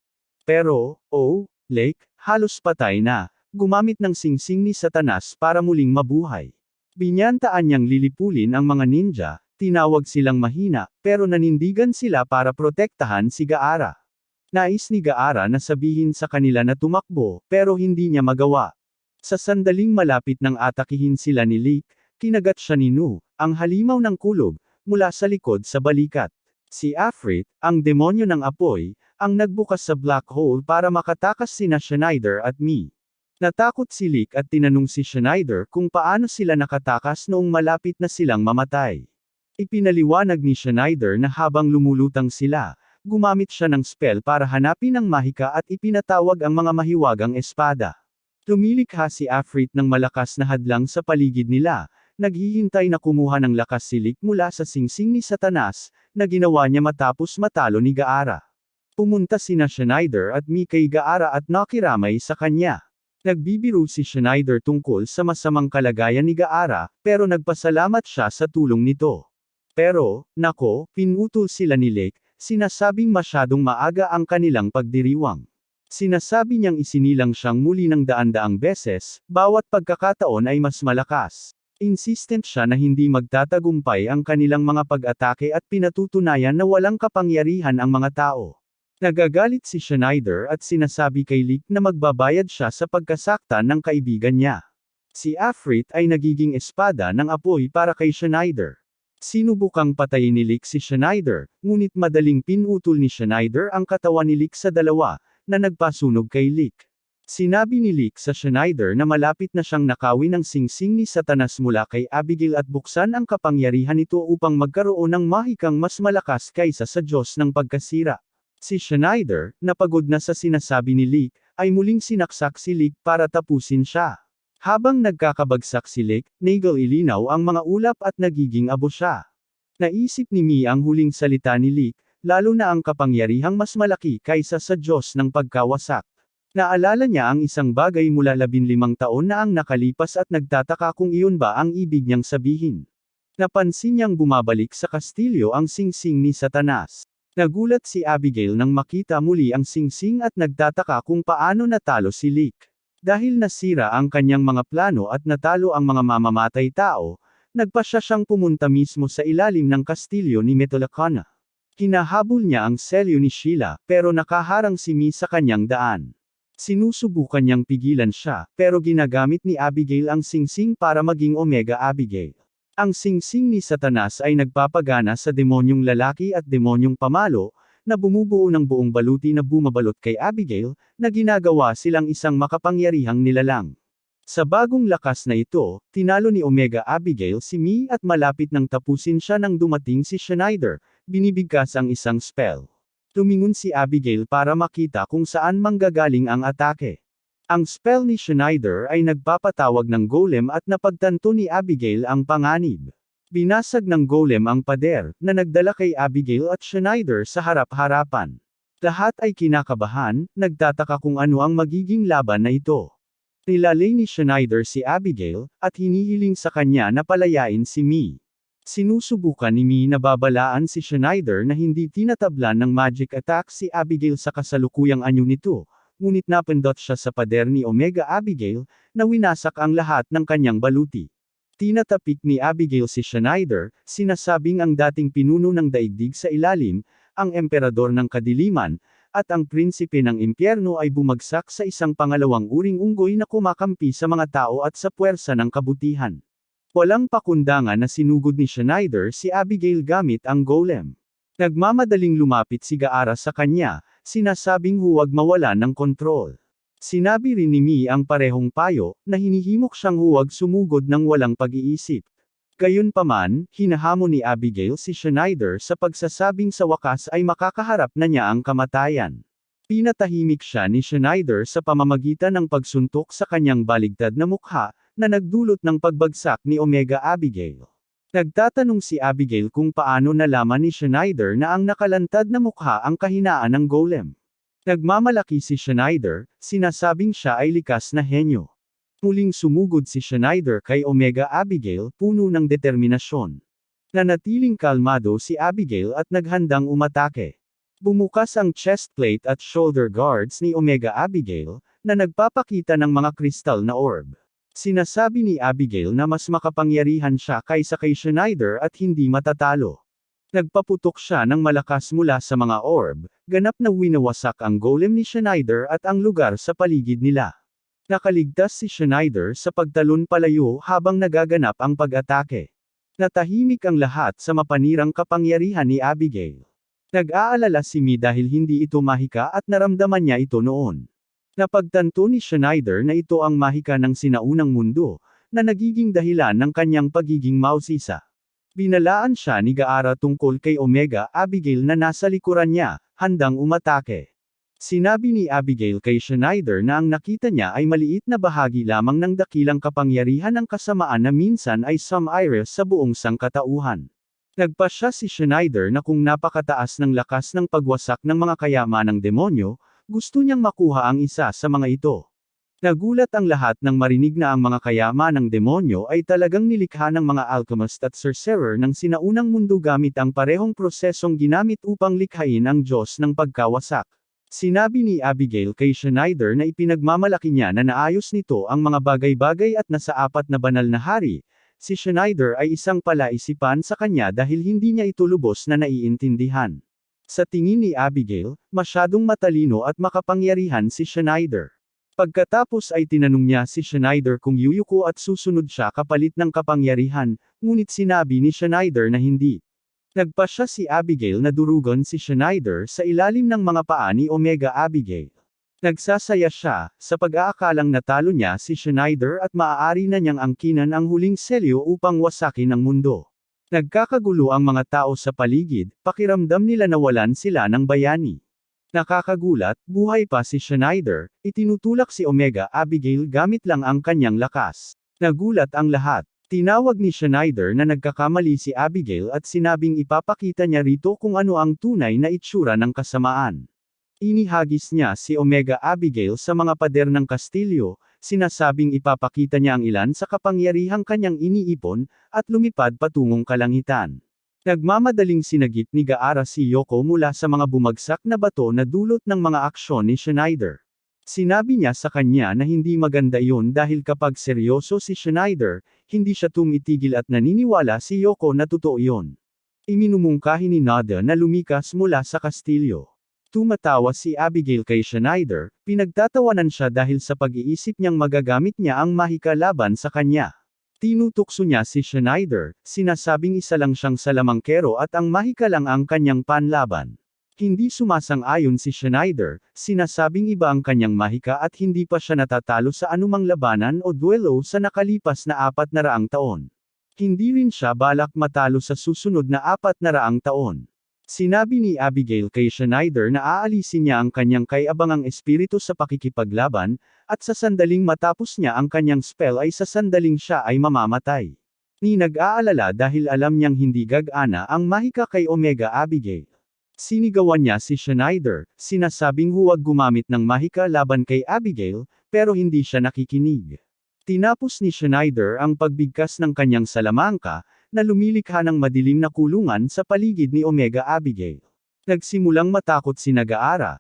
Pero, Lick, halos patay na, gumamit ng singsing ni Satanas para muling mabuhay. Binyantaan niyang lilipulin ang mga ninja, tinawag silang mahina, pero nanindigan sila para protektahan si Gaara. Nais ni Gaara na sabihin sa kanila na tumakbo, pero hindi niya magawa. Sa sandaling malapit nang atakihin sila ni Lick, kinagat siya ni Nu, ang halimaw ng kulog, mula sa likod sa balikat. Si Afrit, ang demonyo ng apoy, ang nagbukas sa black hole para makatakas sina Schneider at Mi. Natakot si Lick at tinanong si Schneider kung paano sila nakatakas noong malapit na silang mamatay. Ipinaliwanag ni Schneider na habang lumulutang sila, gumamit siya ng spell para hanapin ang mahika at ipinatawag ang mga mahiwagang espada. Lumilikha si Afrit ng malakas na hadlang sa paligid nila, naghihintay na kumuha ng lakas si Lick mula sa singsing ni Satanas, na ginawa niya matapos matalo ni Gaara. Pumunta sina Schneider at Mi kay Gaara at nakiramay sa kanya. Nagbibiro si Schneider tungkol sa masamang kalagayan ni Gaara, pero nagpasalamat siya sa tulong nito. Pero, nako, pinutol sila ni Lick, sinasabing masyadong maaga ang kanilang pagdiriwang. Sinasabi niyang isinilang siyang muli ng daan-daang beses, bawat pagkakataon ay mas malakas. Insistent siya na hindi magtatagumpay ang kanilang mga pag-atake at pinatutunayan na walang kapangyarihan ang mga tao. Nagagalit si Schneider at sinasabi kay Lick na magbabayad siya sa pagkasaktan ng kaibigan niya. Si Afrit ay nagiging espada ng apoy para kay Schneider. Sinubukang patayin ni Lick si Schneider, ngunit madaling pinutol ni Schneider ang katawan ni Lick sa dalawa, na nagpasunog kay Lick. Sinabi ni Lick sa Schneider na malapit na siyang nakawin ng singsing ni Satanas mula kay Abigail at buksan ang kapangyarihan nito upang magkaroon ng mahikang mas malakas kaysa sa Diyos ng pagkasira. Si Schneider, napagod na sa sinasabi ni Lick, ay muling sinaksak si Lick para tapusin siya. Habang nagkakabagsak si Lick, nagilinaw ang mga ulap at nagiging abo siya. Naisip ni Mi ang huling salita ni Lick, lalo na ang kapangyarihang mas malaki kaysa sa Diyos ng pagkawasak. Naalala niya ang isang bagay mula 15 taon na ang nakalipas at nagtataka kung iyon ba ang ibig niyang sabihin. Napansin niyang bumabalik sa kastilyo ang singsing ni Satanas. Nagulat si Abigail nang makita muli ang singsing at nagtataka kung paano natalo si Lick. Dahil nasira ang kanyang mga plano at natalo ang mga mamamatay tao, nagpasya siyang pumunta mismo sa ilalim ng kastilyo ni Metalacana. Hinahabol niya ang selyo ni Sheila, pero nakaharang si Mi sa kanyang daan. Sinusubukan niyang pigilan siya, pero ginagamit ni Abigail ang singsing para maging Omega Abigail. Ang singsing ni Satanas ay nagpapagana sa demonyong lalaki at demonyong pamalo, na bumubuo ng buong baluti na bumabalot kay Abigail, na ginagawa silang isang makapangyarihang nilalang. Sa bagong lakas na ito, tinalo ni Omega Abigail si Mi at malapit nang tapusin siya nang dumating si Schneider, binibigkas ang isang spell. Tumingon si Abigail para makita kung saan manggagaling ang atake. Ang spell ni Schneider ay nagpapatawag ng golem at napagtanto ni Abigail ang panganib. Binasag ng golem ang pader, na nagdala kay Abigail at Schneider sa harap-harapan. Lahat ay kinakabahan, nagtataka kung ano ang magiging laban na ito. Nilalay ni Schneider si Abigail, at hinihiling sa kanya na palayain si Mi. Sinusubukan ni Mi na babalaan si Schneider na hindi tinatablan ng magic attack si Abigail sa kasalukuyang anyo nito, ngunit napindot siya sa pader ni Omega Abigail, na winasak ang lahat ng kanyang baluti. Tinatapik ni Abigail si Schneider, sinasabing ang dating pinuno ng daigdig sa ilalim, ang emperador ng kadiliman, at ang prinsipe ng impyerno ay bumagsak sa isang pangalawang uring unggoy na kumakampi sa mga tao at sa puwersa ng kabutihan. Walang pakundangan na sinugod ni Schneider si Abigail gamit ang golem. Nagmamadaling lumapit si Gaara sa kanya, sinasabing huwag mawalan ng kontrol. Sinabi rin ni Mi ang parehong payo, na hinihimok siyang huwag sumugod ng walang pag-iisip. Gayunpaman, hinahamon ni Abigail si Schneider sa pagsasabing sa wakas ay makakaharap na niya ang kamatayan. Pinatahimik siya ni Schneider sa pamamagitan ng pagsuntok sa kanyang baligtad na mukha, na nagdulot ng pagbagsak ni Omega Abigail. Nagtatanong si Abigail kung paano nalaman ni Schneider na ang nakalantad na mukha ang kahinaan ng golem. Nagmamalaki si Schneider, sinasabing siya ay likas na henyo. Muling sumugod si Schneider kay Omega Abigail, puno ng determinasyon. Nanatiling kalmado si Abigail at naghandang umatake. Bumukas ang chest plate at shoulder guards ni Omega Abigail, na nagpapakita ng mga kristal na orb. Sinasabi ni Abigail na mas makapangyarihan siya kaysa kay Schneider at hindi matatalo. Nagpaputok siya ng malakas mula sa mga orb, ganap na winawasak ang golem ni Schneider at ang lugar sa paligid nila. Nakaligtas si Schneider sa pagtalon palayo habang nagaganap ang pag-atake. Natahimik ang lahat sa mapanirang kapangyarihan ni Abigail. Nag-aalala si Mi dahil hindi ito mahika at naramdaman niya ito noon. Napagtanto ni Schneider na ito ang mahika ng sinaunang mundo, na nagiging dahilan ng kanyang pagiging mausisa. Binalaan siya ni Gaara tungkol kay Omega Abigail na nasa likuran niya, handang umatake. Sinabi ni Abigail kay Schneider na ang nakita niya ay maliit na bahagi lamang ng dakilang kapangyarihan ng kasamaan na minsan ay sum-iris sa buong sangkatauhan. Nagpasya si Schneider na kung napakataas ng lakas ng pagwasak ng mga kayamanang demonyo, gusto niyang makuha ang isa sa mga ito. Nagulat ang lahat nang marinig na ang mga kayamanang demonyo ay talagang nilikha ng mga alchemist at sorcerer ng sinaunang mundo gamit ang parehong prosesong ginamit upang likhain ang Diyos ng pagkawasak. Sinabi ni Abigail kay Schneider na ipinagmamalaki niya na naayos nito ang mga bagay-bagay at nasa apat na banal na hari. Si Schneider ay isang palaisipan sa kanya dahil hindi niya ito lubos na naiintindihan. Sa tingin ni Abigail, masyadong matalino at makapangyarihan si Schneider. Pagkatapos ay tinanong niya si Schneider kung yuyuko at susunod siya kapalit ng kapangyarihan, ngunit sinabi ni Schneider na hindi. Nagpasya si Abigail na durugon si Schneider sa ilalim ng mga paa ni Omega Abigail. Nagsasaya siya, sa pag-aakalang natalo niya si Schneider at maaari na niyang angkinan ang huling selyo upang wasakin ang mundo. Nagkakagulo ang mga tao sa paligid, pakiramdam nila nawalan sila ng bayani. Nakakagulat, buhay pa si Schneider, itinutulak si Omega Abigail gamit lang ang kanyang lakas. Nagulat ang lahat. Tinawag ni Schneider na nagkakamali si Abigail at sinabing ipapakita niya rito kung ano ang tunay na itsura ng kasamaan. Inihagis niya si Omega Abigail sa mga pader ng kastilyo, sinasabing ipapakita niya ang ilan sa kapangyarihang kanyang iniipon, at lumipad patungong kalangitan. Nagmamadaling sinagip ni Gaara si Yoko mula sa mga bumagsak na bato na dulot ng mga aksyon ni Schneider. Sinabi niya sa kanya na hindi maganda iyon dahil kapag seryoso si Schneider, hindi siya tumitigil at naniniwala si Yoko na totoo iyon. Iminumungkahi ni Nada na lumikas mula sa kastilyo. Tumatawa si Abigail kay Schneider, pinagtatawanan siya dahil sa pag-iisip niyang magagamit niya ang mahika laban sa kanya. Tinutukso niya si Schneider, sinasabing isa lang siyang salamangkero at ang mahika lang ang kanyang panlaban. Hindi sumasang-ayon si Schneider, sinasabing iba ang kanyang mahika at hindi pa siya natatalo sa anumang labanan o duelo sa nakalipas na 400 taon. Hindi rin siya balak matalo sa susunod na 400 taon. Sinabi ni Abigail kay Schneider na aalisin niya ang kanyang kay-abangang espiritu sa pakikipaglaban, at sa sandaling matapos niya ang kanyang spell ay sa sandaling siya ay mamamatay. Ni nag-aalala dahil alam niyang hindi gagana ang mahika kay Omega Abigail. Sinigawan niya si Schneider, sinasabing huwag gumamit ng mahika laban kay Abigail, pero hindi siya nakikinig. Tinapos ni Schneider ang pagbigkas ng kanyang salamangka, na lumilikha ng madilim na kulungan sa paligid ni Omega Abigail. Nagsimulang matakot si Gaara,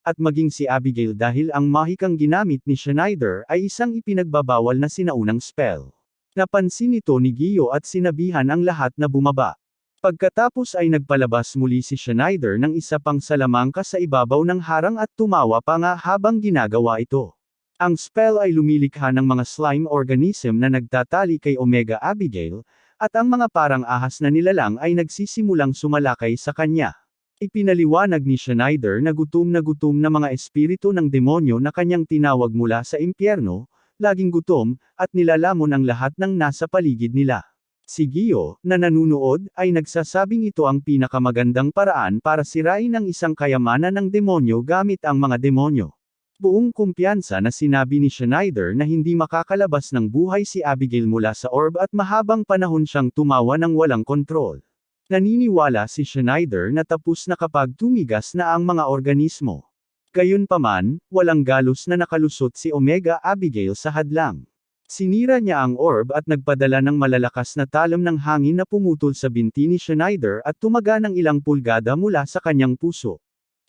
at maging si Abigail dahil ang mahikang ginamit ni Schneider ay isang ipinagbabawal na sinaunang spell. Napansin ito ni Gio at sinabihan ang lahat na bumaba. Pagkatapos ay nagpalabas muli si Schneider ng isa pang salamangka sa ibabaw ng harang at tumawa pa nga habang ginagawa ito. Ang spell ay lumilikha ng mga slime organism na nagtatali kay Omega Abigail, at ang mga parang ahas na nilalang ay nagsisimulang sumalakay sa kanya. Ipinaliwanag ni Schneider na gutom na mga espiritu ng demonyo na kanyang tinawag mula sa impyerno, laging gutom, at nilalamon ang lahat ng nasa paligid nila. Si Gio, na nanunood, ay nagsasabing ito ang pinakamagandang paraan para sirain ang isang kayamanan ng demonyo gamit ang mga demonyo. Buong kumpiyansa na sinabi ni Schneider na hindi makakalabas ng buhay si Abigail mula sa orb at mahabang panahon siyang tumawa ng walang kontrol. Naniniwala si Schneider na tapos na kapag tumigas na ang mga organismo. Gayunpaman, walang galos na nakalusot si Omega Abigail sa hadlang. Sinira niya ang orb at nagpadala ng malalakas na talam ng hangin na pumutol sa binti ni Schneider at tumaga ng ilang pulgada mula sa kanyang puso.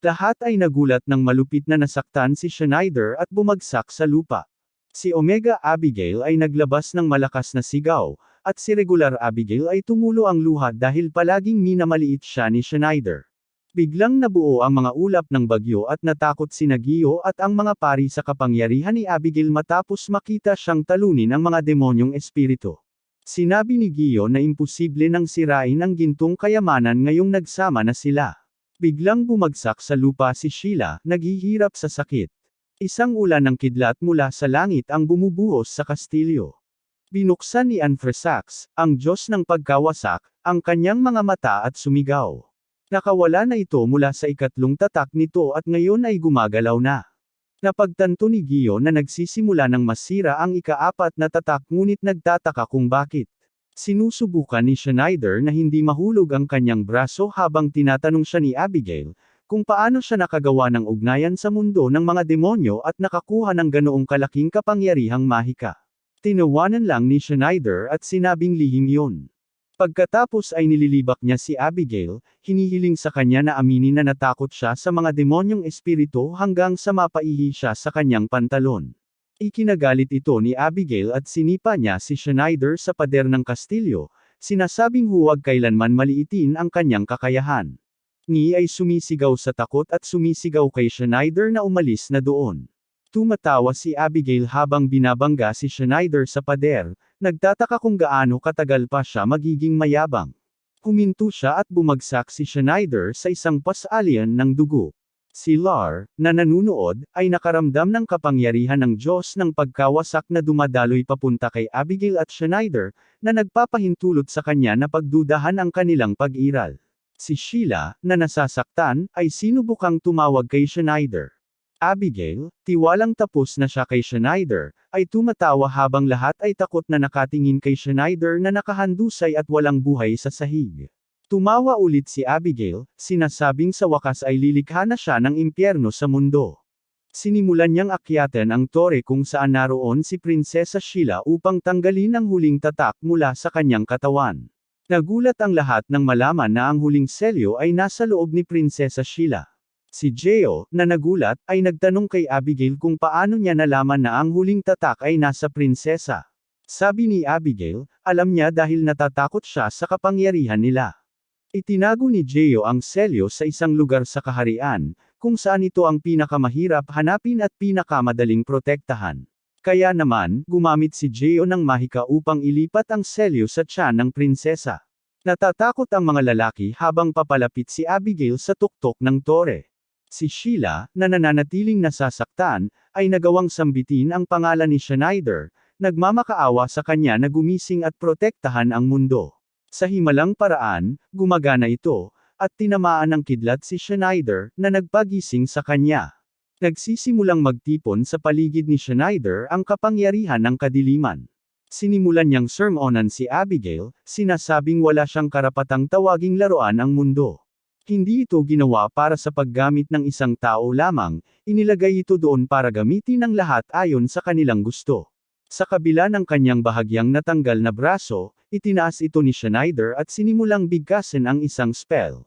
Lahat ay nagulat nang malupit na nasaktan si Schneider at bumagsak sa lupa. Si Omega Abigail ay naglabas ng malakas na sigaw, at si Regular Abigail ay tumulo ang luha dahil palaging minamaliit siya ni Schneider. Biglang nabuo ang mga ulap ng bagyo at natakot si Gio at ang mga pari sa kapangyarihan ni Abigail matapos makita siyang talunin ang mga demonyong espiritu. Sinabi ni Gio na imposible nang sirain ang gintong kayamanan ngayong nagsama na sila. Biglang bumagsak sa lupa si Sheila, naghihirap sa sakit. Isang ulan ng kidlat mula sa langit ang bumubuhos sa kastilyo. Binuksan ni Anthrasax, ang Diyos ng pagkawasak, ang kanyang mga mata at sumigaw. Nakawala na ito mula sa ikatlong tatak nito at ngayon ay gumagalaw na. Napagtanto ni Gio na nagsisimula ng masira ang ika-4 na tatak ngunit nagtataka kung bakit. Sinusubukan ni Schneider na hindi mahulog ang kanyang braso habang tinatanong siya ni Abigail, kung paano siya nakagawa ng ugnayan sa mundo ng mga demonyo at nakakuha ng ganoong kalaking kapangyarihang mahika. Tinawanan lang ni Schneider at sinabing lihim yun. Pagkatapos ay nililibak niya si Abigail, hinihiling sa kanya na aminin na natakot siya sa mga demonyong espiritu hanggang sa mapaihi siya sa kanyang pantalon. Ikinagalit ito ni Abigail at sinipa niya si Schneider sa pader ng kastilyo, sinasabing huwag kailanman maliitin ang kanyang kakayahan. Ni ay sumisigaw sa takot at sumisigaw kay Schneider na umalis na doon. Tumatawa si Abigail habang binabangga si Schneider sa pader, nagtataka kung gaano katagal pa siya magiging mayabang. Huminto siya at bumagsak si Schneider sa isang pas-alien ng dugo. Si Lar, na nanunood, ay nakaramdam ng kapangyarihan ng Diyos ng pagkawasak na dumadaloy papunta kay Abigail at Schneider, na nagpapahintulot sa kanya na pagdudahan ang kanilang pag-iral. Si Sheila, na nasasaktan, ay sinubukang tumawag kay Schneider. Abigail, tiwalang tapos na siya kay Schneider, ay tumatawa habang lahat ay takot na nakatingin kay Schneider na nakahandusay at walang buhay sa sahig. Tumawa ulit si Abigail, sinasabing sa wakas ay lilikha na siya ng impyerno sa mundo. Sinimulan niyang akyatan ang tore kung saan naroon si Prinsesa Sheila upang tanggalin ang huling tatak mula sa kanyang katawan. Nagulat ang lahat nang malaman na ang huling selyo ay nasa loob ni Prinsesa Sheila. Si Geo, na nagulat, ay nagtanong kay Abigail kung paano niya nalaman na ang huling tatak ay nasa prinsesa. Sabi ni Abigail, alam niya dahil natatakot siya sa kapangyarihan nila. Itinago ni Geo ang selyo sa isang lugar sa kaharian, kung saan ito ang pinakamahirap hanapin at pinakamadaling protektahan. Kaya naman, gumamit si Geo ng mahika upang ilipat ang selyo sa tiyan ng prinsesa. Natatakot ang mga lalaki habang papalapit si Abigail sa tuktok ng tore. Si Sheila, na nananatiling nasasaktan, ay nagawang sambitin ang pangalan ni Schneider, nagmamakaawa sa kanya na gumising at protektahan ang mundo. Sa himalang paraan, gumagana ito, at tinamaan ng kidlat si Schneider, na nagpagising sa kanya. Nagsisimulang magtipon sa paligid ni Schneider ang kapangyarihan ng kadiliman. Sinimulan niyang sermonan si Abigail, sinasabing wala siyang karapatang tawaging laruan ang mundo. Hindi ito ginawa para sa paggamit ng isang tao lamang, inilagay ito doon para gamitin ng lahat ayon sa kanilang gusto. Sa kabila ng kanyang bahagyang natanggal na braso, itinaas ito ni Schneider at sinimulang bigkasin ang isang spell.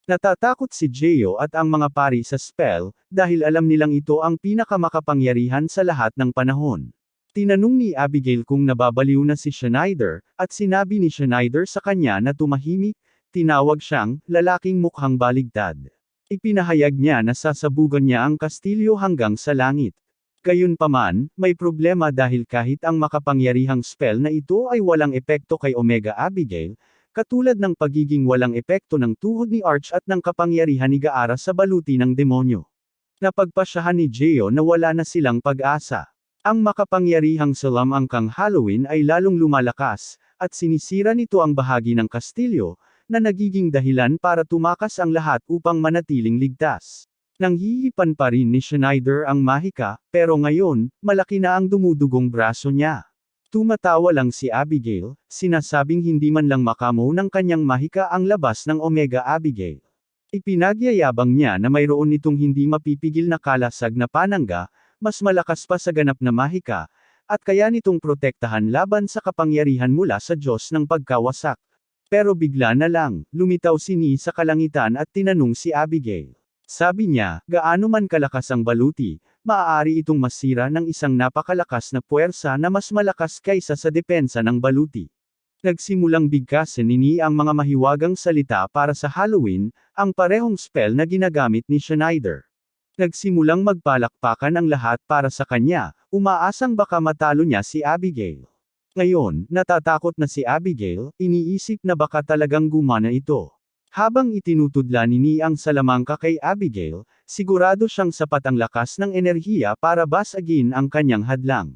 Natatakot si Geo at ang mga pari sa spell, dahil alam nilang ito ang pinakamakapangyarihan sa lahat ng panahon. Tinanong ni Abigail kung nababaliw na si Schneider, at sinabi ni Schneider sa kanya na tumahimik, tinawag siyang, lalaking mukhang baligtad. Ipinahayag niya na sasabugan niya ang kastilyo hanggang sa langit. Gayunpaman, may problema dahil kahit ang makapangyarihang spell na ito ay walang epekto kay Omega Abigail, katulad ng pagiging walang epekto ng tuhod ni Arch at ng kapangyarihan ni Gaara sa baluti ng demonyo. Napagpasyahan ni Geo na wala na silang pag-asa. Ang makapangyarihang salam angkang Halloween ay lalong lumalakas, at sinisira nito ang bahagi ng kastilyo, na nagiging dahilan para tumakas ang lahat upang manatiling ligtas. Nanghihipan pa rin ni Schneider ang mahika, pero ngayon, malaki na ang dumudugong braso niya. Tumatawa lang si Abigail, sinasabing hindi man lang makamo ng kanyang mahika ang labas ng Omega Abigail. Ipinagyayabang niya na mayroon itong hindi mapipigil na kalasag na panangga, mas malakas pa sa ganap na mahika, at kaya nitong protektahan laban sa kapangyarihan mula sa Diyos ng pagkawasak. Pero bigla na lang, lumitaw si Ni sa kalangitan at tinanong si Abigail. Sabi niya, gaano man kalakas ang baluti, maaari itong masira ng isang napakalakas na puwersa na mas malakas kaysa sa depensa ng baluti. Nagsimulang bigkasin ni Ni ang mga mahiwagang salita para sa Halloween, ang parehong spell na ginagamit ni Schneider. Nagsimulang magpalakpakan ang lahat para sa kanya, umaasang baka matalo niya si Abigail. Ngayon, natatakot na si Abigail, iniisip na baka talagang gumana ito. Habang itinutudla ni Ni ang salamangka kay Abigail, sigurado siyang sapat ang lakas ng enerhiya para basagin ang kanyang hadlang.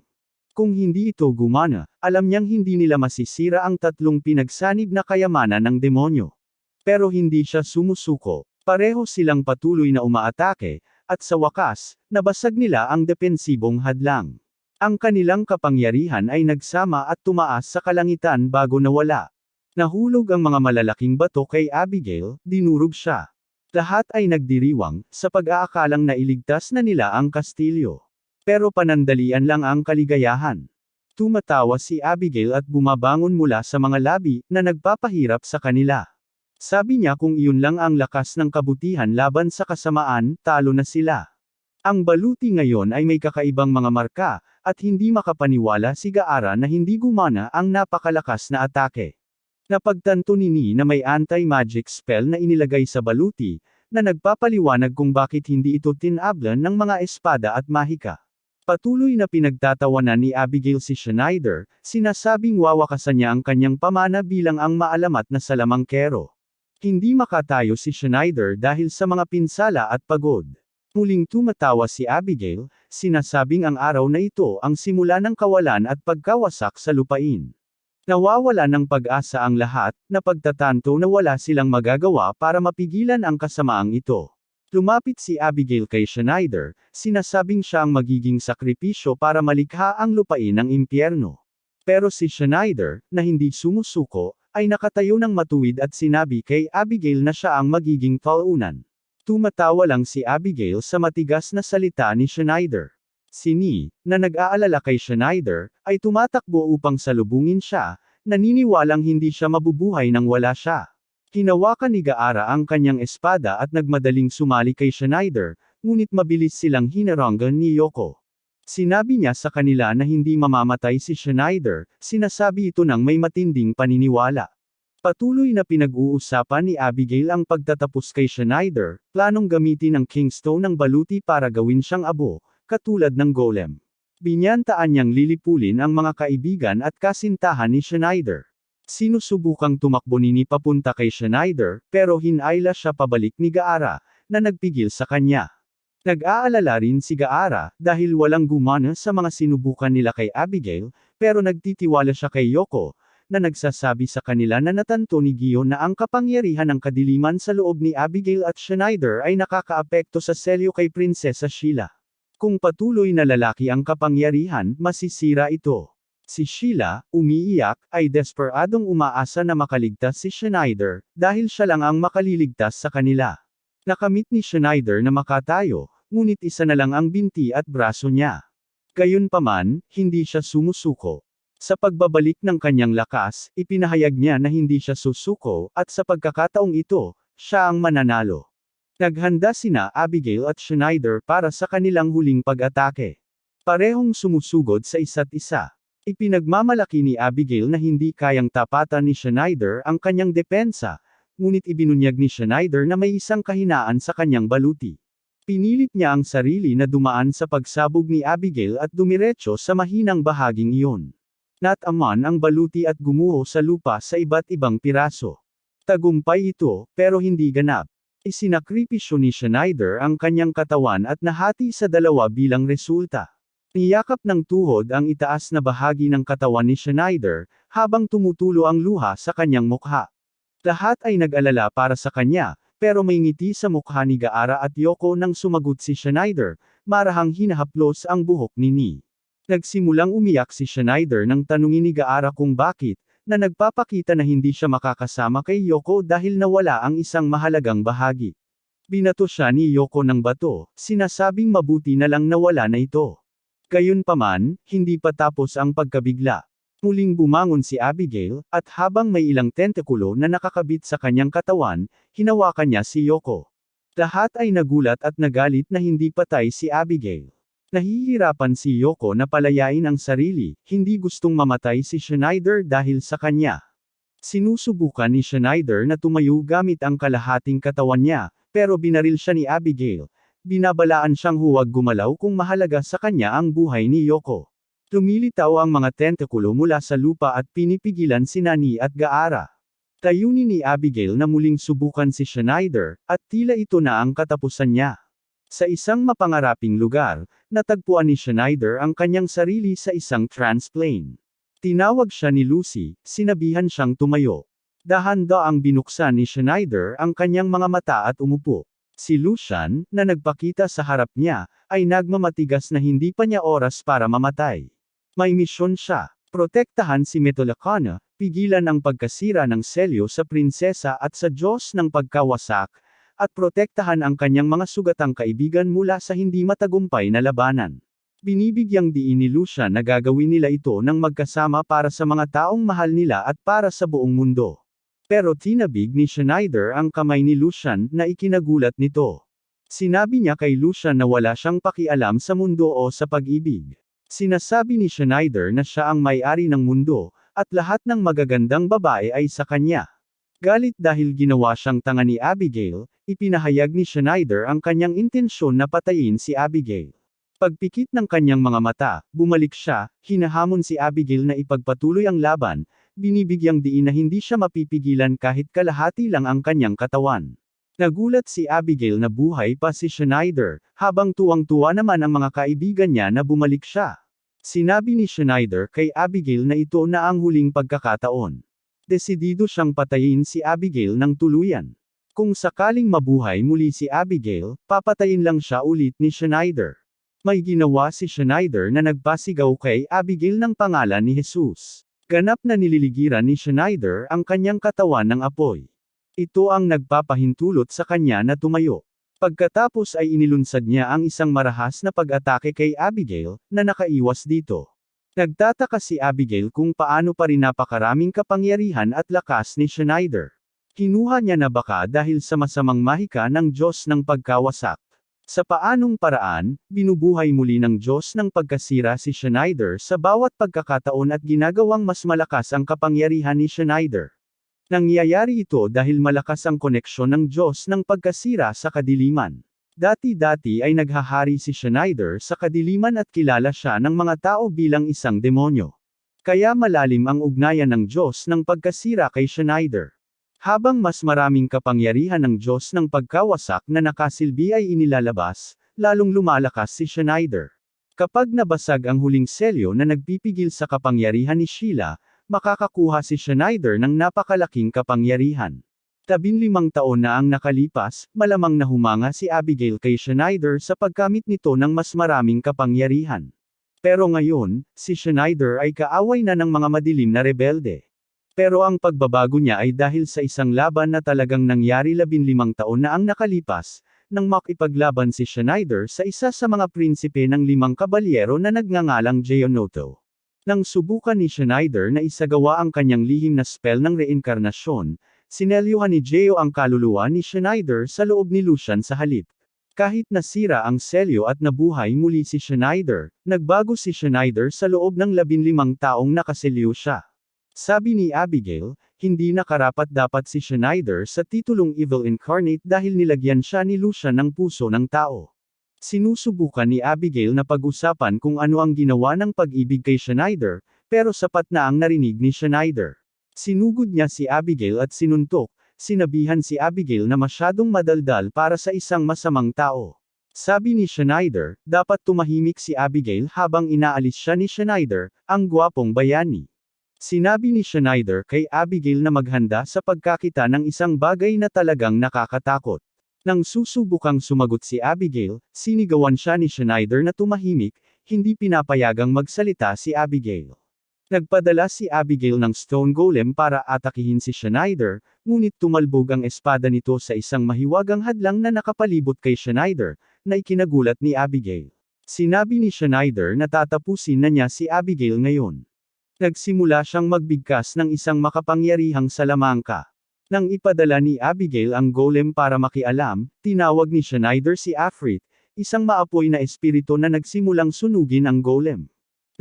Kung hindi ito gumana, alam niyang hindi nila masisira ang tatlong pinagsanib na kayamanan ng demonyo. Pero hindi siya sumusuko, pareho silang patuloy na umaatake, at sa wakas, nabasag nila ang depensibong hadlang. Ang kanilang kapangyarihan ay nagsama at tumaas sa kalangitan bago nawala. Nahulog ang mga malalaking bato kay Abigail, dinurog siya. Lahat ay nagdiriwang, sa pag-aakalang nailigtas na nila ang kastilyo. Pero panandalian lang ang kaligayahan. Tumatawa si Abigail at bumabangon mula sa mga labi, na nagpapahirap sa kanila. Sabi niya kung iyon lang ang lakas ng kabutihan laban sa kasamaan, talo na sila. Ang baluti ngayon ay may kakaibang mga marka, at hindi makapaniwala si Gaara na hindi gumana ang napakalakas na atake. Napagtanto ni Ni na may anti-magic spell na inilagay sa baluti, na nagpapaliwanag kung bakit hindi ito tinablan ng mga espada at mahika. Patuloy na pinagtatawanan ni Abigail si Schneider, sinasabing wawakasan niya ang kanyang pamana bilang ang maalamat na salamangkero. Hindi makatayo si Schneider dahil sa mga pinsala at pagod. Muling tumatawa si Abigail, sinasabing ang araw na ito ang simula ng kawalan at pagkawasak sa lupain. Nawawala ng pag-asa ang lahat, na pagtatanto na wala silang magagawa para mapigilan ang kasamaang ito. Lumapit si Abigail kay Schneider, sinasabing siya ang magiging sakripisyo para malikha ang lupain ng impyerno. Pero si Schneider, na hindi sumusuko, ay nakatayo ng matuwid at sinabi kay Abigail na siya ang magiging taunan. Tumatawa lang si Abigail sa matigas na salita ni Schneider. Si Ni, na nag-aalala kay Schneider, ay tumatakbo upang salubungin siya, naniniwalang hindi siya mabubuhay nang wala siya. Hinawakan ni Gaara ang kanyang espada at nagmadaling sumali kay Schneider, ngunit mabilis silang hinaranggan ni Yoko. Sinabi niya sa kanila na hindi mamamatay si Schneider, sinasabi ito ng may matinding paniniwala. Patuloy na pinag-uusapan ni Abigail ang pagtatapos kay Schneider, planong gamitin ang Kingstone ng baluti para gawin siyang abo, katulad ng golem. Binyantaan niyang lilipulin ang mga kaibigan at kasintahan ni Schneider. Sinusubukang tumakbo ni papunta kay Schneider, pero hinayla siya pabalik ni Gaara, na nagpigil sa kanya. Nag-aalala rin si Gaara, dahil walang gumana sa mga sinubukan nila kay Abigail, pero nagtitiwala siya kay Yoko, na nagsasabi sa kanila na natanto ni Gion na ang kapangyarihan ng kadiliman sa loob ni Abigail at Schneider ay nakakaapekto sa selyo kay Prinsesa Sheila. Kung patuloy na lalaki ang kapangyarihan, masisira ito. Si Sheila, umiiyak, ay desperadong umaasa na makaligtas si Schneider, dahil siya lang ang makaliligtas sa kanila. Nakamit ni Schneider na makatayo, ngunit isa na lang ang binti at braso niya. Gayunpaman, hindi siya sumusuko. Sa pagbabalik ng kanyang lakas, ipinahayag niya na hindi siya susuko, at sa pagkakataong ito, siya ang mananalo. Naghanda sina Abigail at Schneider para sa kanilang huling pag-atake. Parehong sumusugod sa isa't isa. Ipinagmamalaki ni Abigail na hindi kayang tapatan ni Schneider ang kanyang depensa, ngunit ibinunyag ni Schneider na may isang kahinaan sa kanyang baluti. Pinilit niya ang sarili na dumaan sa pagsabog ni Abigail at dumiretso sa mahinang bahaging iyon. Nataman ang baluti at gumuho sa lupa sa iba't ibang piraso. Tagumpay ito, pero hindi ganap. Isinakripisyo ni Schneider ang kanyang katawan at nahati sa dalawa bilang resulta. Niyakap ng tuhod ang itaas na bahagi ng katawan ni Schneider, habang tumutulo ang luha sa kanyang mukha. Lahat ay nag-alala para sa kanya, pero may ngiti sa mukha ni Gaara at Yoko nang sumagot si Schneider, marahang hinahaplos ang buhok ni Ni. Nagsimulang umiyak si Schneider nang tanungin ni Gaara kung bakit, na nagpapakita na hindi siya makakasama kay Yoko dahil nawala ang isang mahalagang bahagi. Binato siya ni Yoko ng bato, sinasabing mabuti na lang nawala na ito. Gayunpaman, hindi pa tapos ang pagkabigla. Muling bumangon si Abigail, at habang may ilang tentikulo na nakakabit sa kanyang katawan, hinawakan niya si Yoko. Lahat ay nagulat at nagalit na hindi patay si Abigail. Nahihirapan si Yoko na palayain ang sarili, hindi gustong mamatay si Schneider dahil sa kanya. Sinusubukan ni Schneider na tumayo gamit ang kalahating katawan niya, pero binaril siya ni Abigail. Binabalaan siyang huwag gumalaw kung mahalaga sa kanya ang buhay ni Yoko. Lumilitaw ang mga tentikulo mula sa lupa at pinipigilan si Ni at Gaara. Tayunin ni Abigail na muling subukan si Schneider, at tila ito na ang katapusan niya. Sa isang mapangaraping lugar, natagpuan ni Schneider ang kanyang sarili sa isang transplane. Tinawag siya ni Lucy, sinabihan siyang tumayo. Dahan-daang binuksan ni Schneider ang kanyang mga mata at umupo. Si Lucian, na nagpakita sa harap niya, ay nagmamatigas na hindi pa niya oras para mamatay. May misyon siya, protektahan si Metolacana, pigilan ang pagkasira ng selyo sa prinsesa at sa Diyos ng pagkawasak, at protektahan ang kanyang mga sugatang kaibigan mula sa hindi matagumpay na labanan. Binibigyang diin ni Lucian na gagawin nila ito ng magkasama para sa mga taong mahal nila at para sa buong mundo. Pero tinabig ni Schneider ang kamay ni Lucian na ikinagulat nito. Sinabi niya kay Lucian na wala siyang pakialam sa mundo o sa pag-ibig. Sinasabi ni Schneider na siya ang may-ari ng mundo, at lahat ng magagandang babae ay sa kanya. Galit dahil ginawa siyang tanga ni Abigail, ipinahayag ni Schneider ang kanyang intensyon na patayin si Abigail. Pagpikit ng kanyang mga mata, bumalik siya, hinahamon si Abigail na ipagpatuloy ang laban, binibigyang diin na hindi siya mapipigilan kahit kalahati lang ang kanyang katawan. Nagulat si Abigail na buhay pa si Schneider, habang tuwang-tuwa naman ang mga kaibigan niya na bumalik siya. Sinabi ni Schneider kay Abigail na ito na ang huling pagkakataon. Desidido siyang patayin si Abigail ng tuluyan. Kung sakaling mabuhay muli si Abigail, papatayin lang siya ulit ni Schneider. May ginawa si Schneider na nagpasigaw kay Abigail ng pangalan ni Jesus. Ganap na nililigiran ni Schneider ang kanyang katawan ng apoy. Ito ang nagpapahintulot sa kanya na tumayo. Pagkatapos ay inilunsad niya ang isang marahas na pag-atake kay Abigail, na nakaiwas dito. Nagtataka si Abigail kung paano pa rin napakaraming kapangyarihan at lakas ni Schneider. Kinuha niya na baka dahil sa masamang mahika ng Diyos ng pagkawasak. Sa paanong paraan, binubuhay muli ng Diyos ng pagkasira si Schneider sa bawat pagkakataon at ginagawang mas malakas ang kapangyarihan ni Schneider. Nangyayari ito dahil malakas ang koneksyon ng Diyos ng pagkasira sa kadiliman. Dati-dati ay naghahari si Schneider sa kadiliman at kilala siya ng mga tao bilang isang demonyo. Kaya malalim ang ugnayan ng Diyos ng pagkasira kay Schneider. Habang mas maraming kapangyarihan ng Diyos ng pagkawasak na nakasilbi ay inilalabas, lalong lumalakas si Schneider. Kapag nabasag ang huling selyo na nagpipigil sa kapangyarihan ni Sheila, makakakuha si Schneider ng napakalaking kapangyarihan. 15 taon na ang nakalipas, malamang na humanga si Abigail kay Schneider sa pagkamit nito ng mas maraming kapangyarihan. Pero ngayon, si Schneider ay kaaway na ng mga madilim na rebelde. Pero ang pagbabago niya ay dahil sa isang laban na talagang nangyari 15 taon na ang nakalipas, nang makipaglaban si Schneider sa isa sa mga prinsipe ng 5 kabalyero na nagngangalang Jeonoto. Nang subukan ni Schneider na isagawa ang kanyang lihim na spell ng reinkarnasyon, sinelyuhan ni Jeo ang kaluluwa ni Schneider sa loob ni Lucian sa halip. Kahit nasira ang selyo at nabuhay muli si Schneider, nagbago si Schneider sa loob ng 15 taong nakaselyo siya. Sabi ni Abigail, hindi na karapat-dapat si Schneider sa titulong Evil Incarnate dahil nilagyan siya ni Lucian ng puso ng tao. Sinusubukan ni Abigail na pag-usapan kung ano ang ginawa ng pag-ibig kay Schneider, pero sapat na ang narinig ni Schneider. Sinugod niya si Abigail at sinuntok, sinabihan si Abigail na masyadong madaldal para sa isang masamang tao. Sabi ni Schneider, dapat tumahimik si Abigail habang inaalis siya ni Schneider, ang gwapong bayani. Sinabi ni Schneider kay Abigail na maghanda sa pagkakita ng isang bagay na talagang nakakatakot. Nang susubukang sumagot si Abigail, sinigawan siya ni Schneider na tumahimik, hindi pinapayagang magsalita si Abigail. Nagpadala si Abigail ng stone golem para atakihin si Schneider, ngunit tumalbog ang espada nito sa isang mahiwagang hadlang na nakapalibot kay Schneider, na ikinagulat ni Abigail. Sinabi ni Schneider na tatapusin na niya si Abigail ngayon. Nagsimula siyang magbigkas ng isang makapangyarihang salamangka. Nang ipadala ni Abigail ang golem para makialam, tinawag ni Schneider si Afrit, isang maapoy na espiritu na nagsimulang sunugin ang golem.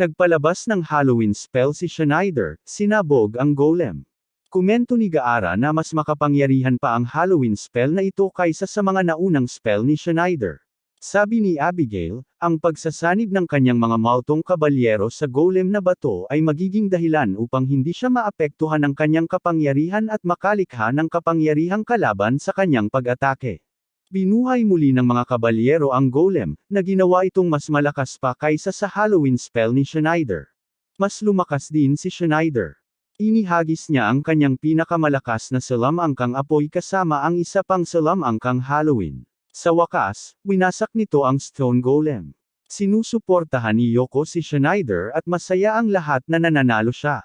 Nagpalabas ng Halloween spell si Schneider, sinabog ang golem. Komento ni Gaara na mas makapangyarihan pa ang Halloween spell na ito kaysa sa mga naunang spell ni Schneider. Sabi ni Abigail, ang pagsasanib ng kanyang mga maltong kabalyero sa golem na bato ay magiging dahilan upang hindi siya maapektuhan ng kanyang kapangyarihan at makalikha ng kapangyarihang kalaban sa kanyang pag-atake. Binuhay muli ng mga kabalyero ang golem, na ginawa itong mas malakas pa kaysa sa Halloween spell ni Schneider. Mas lumakas din si Schneider. Inihagis niya ang kanyang pinakamalakas na salamangkang apoy kasama ang isa pang salamangkang Halloween. Sa wakas, winasak nito ang stone golem. Sinusuportahan ni Yoko si Schneider at masaya ang lahat na nananalo siya.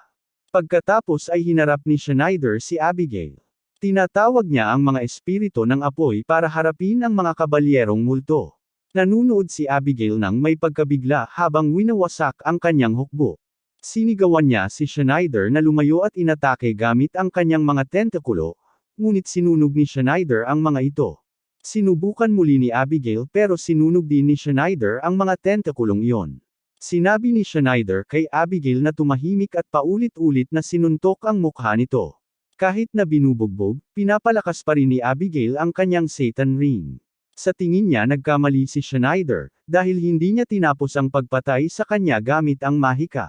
Pagkatapos ay hinarap ni Schneider si Abigail. Tinatawag niya ang mga espiritu ng apoy para harapin ang mga kabalyerong multo. Nanunood si Abigail nang may pagkabigla habang winawasak ang kanyang hukbo. Sinigawan niya si Schneider na lumayo at inatake gamit ang kanyang mga tentakulo, ngunit sinunog ni Schneider ang mga ito. Sinubukan muli ni Abigail pero sinunog din ni Schneider ang mga tentakulong iyon. Sinabi ni Schneider kay Abigail na tumahimik at paulit-ulit na sinuntok ang mukha nito. Kahit na binubugbog, pinapalakas pa rin ni Abigail ang kanyang Satan ring. Sa tingin niya nagkamali si Schneider, dahil hindi niya tinapos ang pagpatay sa kanya gamit ang mahika.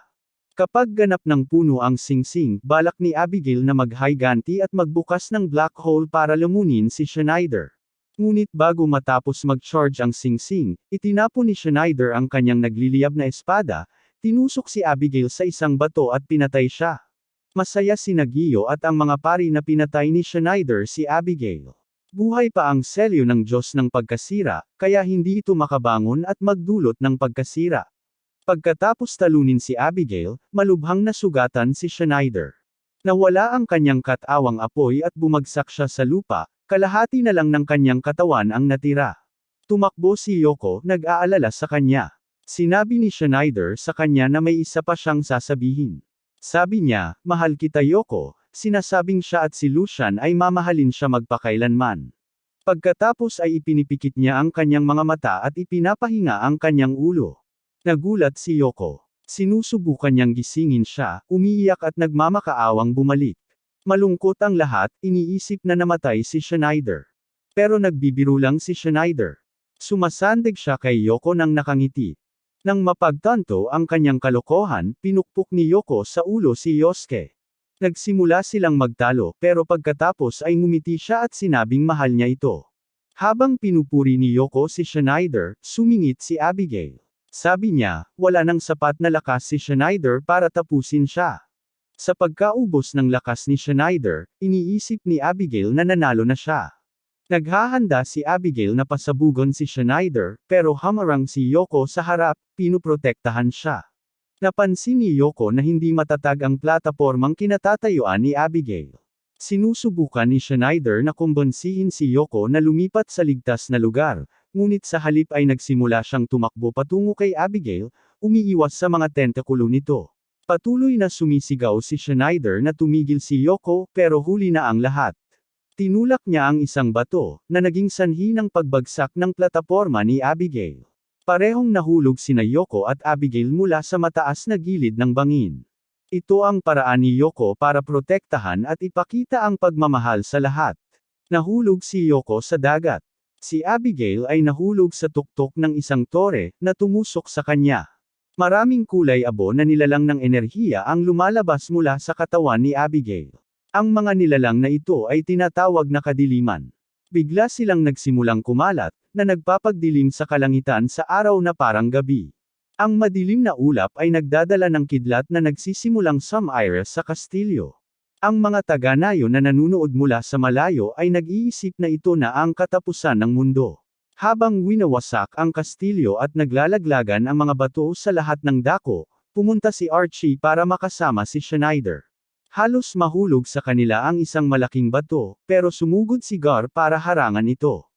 Kapag ganap ng puno ang singsing, balak ni Abigail na mag-higanti at magbukas ng black hole para lamunin si Schneider. Ngunit bago matapos mag-charge ang singsing, itinapon ni Schneider ang kanyang nagliliyab na espada, tinusok si Abigail sa isang bato at pinatay siya. Masaya si Nagio at ang mga pari na pinatay ni Schneider si Abigail. Buhay pa ang selyo ng Diyos ng pagkasira, kaya hindi ito makabangon at magdulot ng pagkasira. Pagkatapos talunin si Abigail, malubhang nasugatan si Schneider. Nawala ang kanyang katawang apoy at bumagsak siya sa lupa, kalahati na lang ng kanyang katawan ang natira. Tumakbo si Yoko, nag-aalala sa kanya. Sinabi ni Schneider sa kanya na may isa pa siyang sasabihin. Sabi niya, "Mahal kita Yoko," sinasabing siya at si Lucian ay mamahalin siya magpakailanman. Pagkatapos ay ipinipikit niya ang kanyang mga mata at ipinapahinga ang kanyang ulo. Nagulat si Yoko. Sinusubukan niyang gisingin siya, umiiyak at nagmamakaawang bumalik. Malungkot ang lahat, iniisip na namatay si Schneider. Pero nagbibiro lang si Schneider. Sumasandig siya kay Yoko nang nakangiti. Nang mapagtanto ang kanyang kalokohan, pinukpok ni Yoko sa ulo si Yosuke. Nagsimula silang magtalo, pero pagkatapos ay ngumiti siya at sinabing mahal niya ito. Habang pinupuri ni Yoko si Schneider, sumingit si Abigail. Sabi niya, wala nang sapat na lakas si Schneider para tapusin siya. Sa pagkaubos ng lakas ni Schneider, iniisip ni Abigail na nanalo na siya. Naghahanda si Abigail na pasabugon si Schneider, pero hamarang si Yoko sa harap, pinuprotektahan siya. Napansin ni Yoko na hindi matatag ang platapormang kinatatayuan ni Abigail. Sinusubukan ni Schneider na kumbonsihin si Yoko na lumipat sa ligtas na lugar, ngunit sa halip ay nagsimula siyang tumakbo patungo kay Abigail, umiiwas sa mga tentakulo nito. Patuloy na sumisigaw si Schneider na tumigil si Yoko, pero huli na ang lahat. Tinulak niya ang isang bato, na naging sanhi ng pagbagsak ng plataporma ni Abigail. Parehong nahulog sina Yoko at Abigail mula sa mataas na gilid ng bangin. Ito ang paraan ni Yoko para protektahan at ipakita ang pagmamahal sa lahat. Nahulog si Yoko sa dagat. Si Abigail ay nahulog sa tuktok ng isang tore, na tumusok sa kanya. Maraming kulay abo na nilalang ng enerhiya ang lumalabas mula sa katawan ni Abigail. Ang mga nilalang na ito ay tinatawag na kadiliman. Bigla silang nagsimulang kumalat, na nagpapagdilim sa kalangitan sa araw na parang gabi. Ang madilim na ulap ay nagdadala ng kidlat na nagsisimulang sumire sa kastilyo. Ang mga taga-nayon na nanunood mula sa malayo ay nag-iisip na ito na ang katapusan ng mundo. Habang winawasak ang kastilyo at naglalaglagan ang mga bato sa lahat ng dako, pumunta si Archie para makasama si Schneider. Halos mahulog sa kanila ang isang malaking bato, pero sumugod si Gar para harangan ito.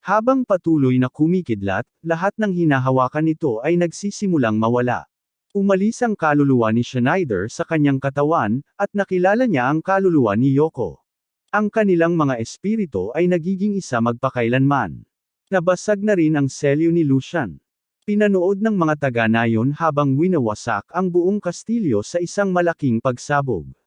Habang patuloy na kumikidlat, lahat ng hinahawakan nito ay nagsisimulang mawala. Umalis ang kaluluwa ni Schneider sa kanyang katawan, at nakilala niya ang kaluluwa ni Yoko. Ang kanilang mga espiritu ay nagiging isa magpakailanman. Nabasag na rin ang selyo ni Lucian. Pinanood ng mga taga-nayon habang winawasak ang buong kastilyo sa isang malaking pagsabog.